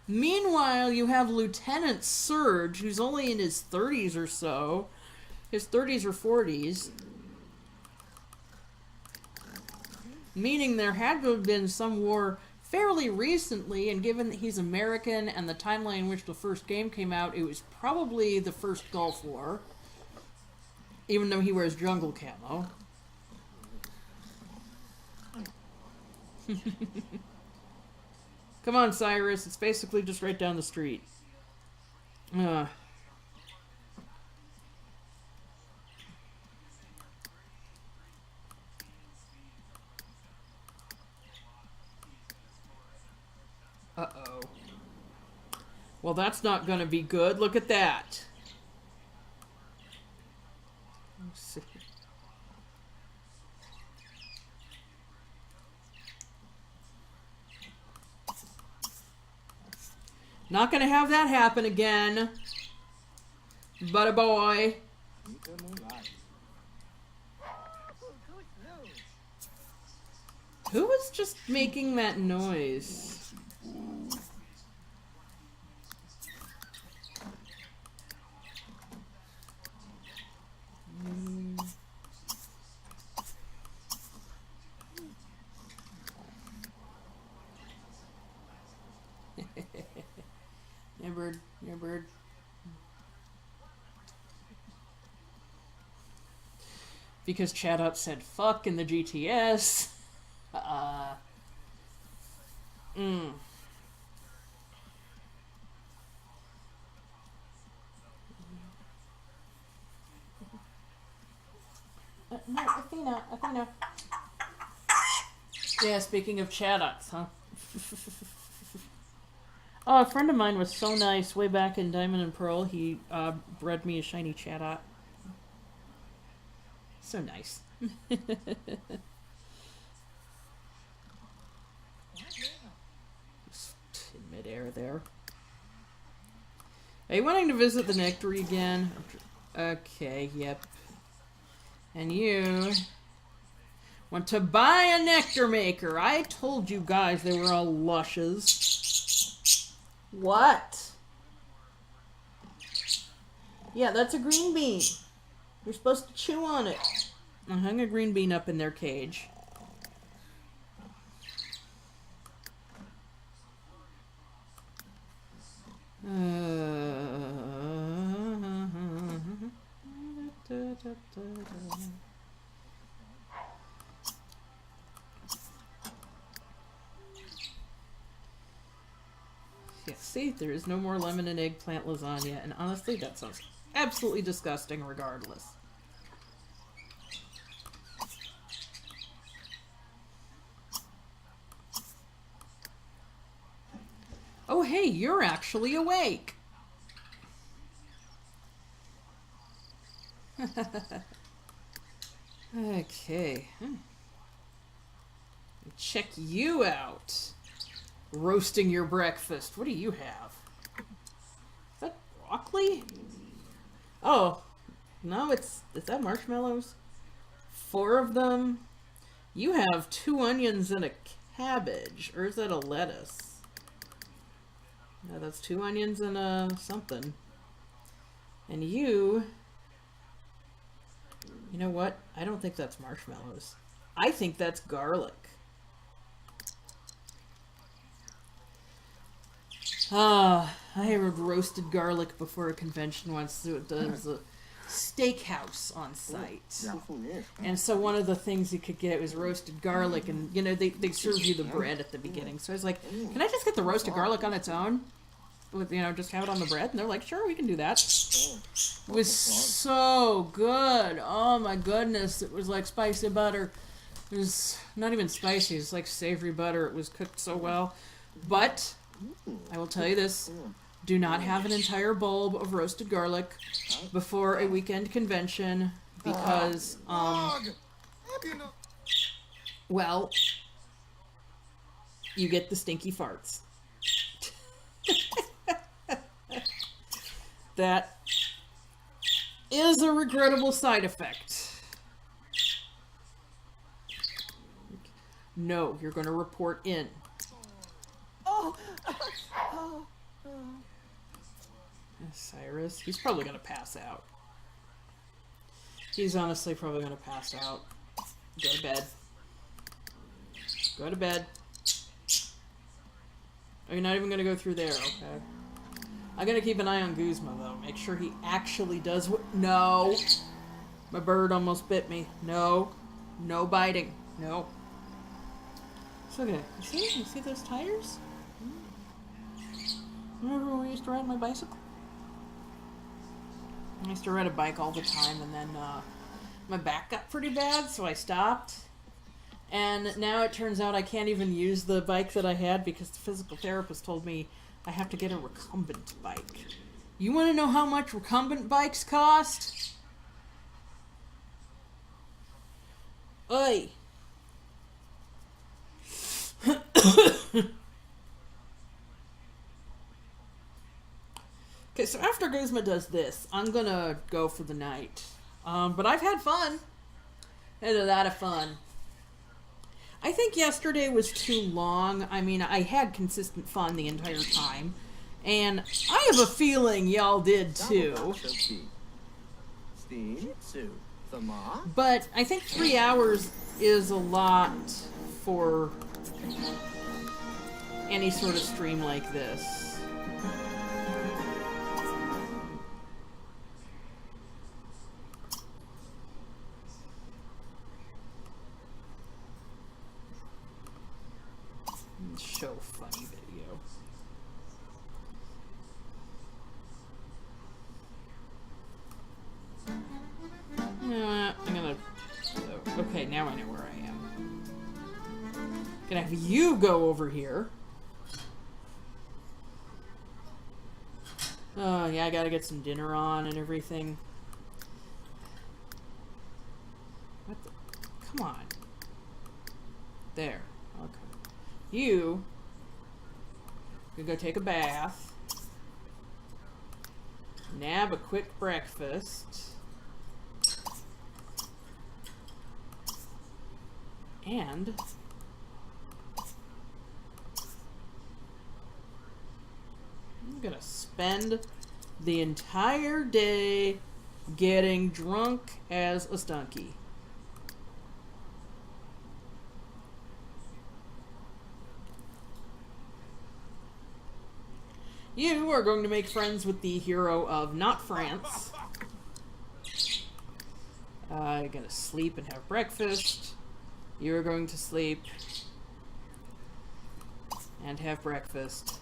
Meanwhile, you have Lieutenant Surge, who's only in his 30s or so. His 30s or 40s. Meaning there had to have been some war fairly recently, and given that he's American and the timeline in which the first game came out, it was probably the first Gulf War. Even though he wears jungle camo. Come on, Cyrus. It's basically just right down the street. Uh-oh. Well, that's not gonna be good. Look at that. Let's see. Not gonna have that happen again. But a boy. Who was just making that noise? Yeah, bird. Because Chatot said fuck in the GTS. No, Athena. Yeah, speaking of Chatots, huh? Oh, a friend of mine was so nice way back in Diamond and Pearl. He bred me a shiny Chatot. So nice. Just in midair there. Are you wanting to visit the Nectary again? Okay, yep. And you want to buy a nectar maker. I told you guys they were all lushes. What? Yeah, that's a green bean. You're supposed to chew on it. I hung a green bean up in their cage. Yeah, see, there is no more lemon and eggplant lasagna, and honestly, that sounds absolutely disgusting regardless. Oh, hey, you're actually awake. Okay. Check you out. Roasting your breakfast. What do you have? Is that broccoli? Oh, no, is that marshmallows? 4 of them. You have 2 onions and a cabbage. Or is that a lettuce? No, that's 2 onions and a something. And you know what? I don't think that's marshmallows. I think that's garlic. I had roasted garlic before a convention once. So there was a steakhouse on site. And so one of the things you could get was roasted garlic, and you know, they serve you the bread at the beginning. So I was like, can I just get the roasted garlic on its own? With, you know, just have it on the bread? And they're like, sure, we can do that. It was so good. Oh my goodness. It was like spicy butter. It was not even spicy. It was like savory butter. It was cooked so well. But I will tell you this. Do not have an entire bulb of roasted garlic before a weekend convention because, well, you get the stinky farts. That is a regrettable side effect. No, you're going to report in. Cyrus, he's probably going to pass out. He's honestly probably going to pass out. Go to bed. Go to bed. Oh, you're not even going to go through there, okay. I'm going to keep an eye on Guzma, though. Make sure he actually does what... No! My bird almost bit me. No. No biting. No. So good. You see those tires? Remember when we used to ride my bicycle? I used to ride a bike all the time, and then my back got pretty bad, so I stopped. And now it turns out I can't even use the bike that I had because the physical therapist told me I have to get a recumbent bike. You want to know how much recumbent bikes cost? Oi. Okay, so after Guzma does this, I'm gonna go for the night. But I've had fun. Had a lot of fun. I think yesterday was too long. I mean, I had consistent fun the entire time. And I have a feeling y'all did too. But I think 3 hours is a lot for any sort of stream like this. Show funny video. I'm gonna... Okay, now I know where I am. Gonna have you go over here. Oh, yeah, I gotta get some dinner on and everything. What the... Come on. There. Okay. You can go take a bath, nab a quick breakfast, and I'm gonna spend the entire day getting drunk as a stunky. You are going to make friends with the hero of not France. You're going to sleep and have breakfast. You are going to sleep and have breakfast.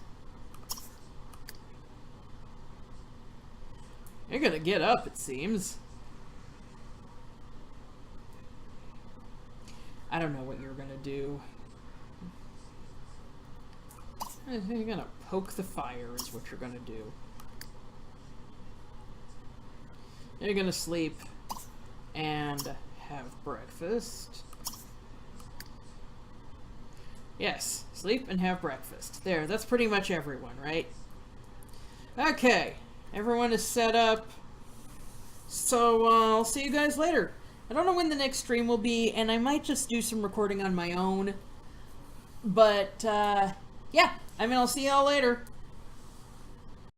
You're gonna get up, it seems. I don't know what you're gonna do. You're gonna poke the fire is what you're gonna do. You're gonna sleep and have breakfast. Yes, sleep and have breakfast. There, that's pretty much everyone, right? Okay, everyone is set up. So, I'll see you guys later. I don't know when the next stream will be, and I might just do some recording on my own. But, yeah, I mean, I'll see y'all later.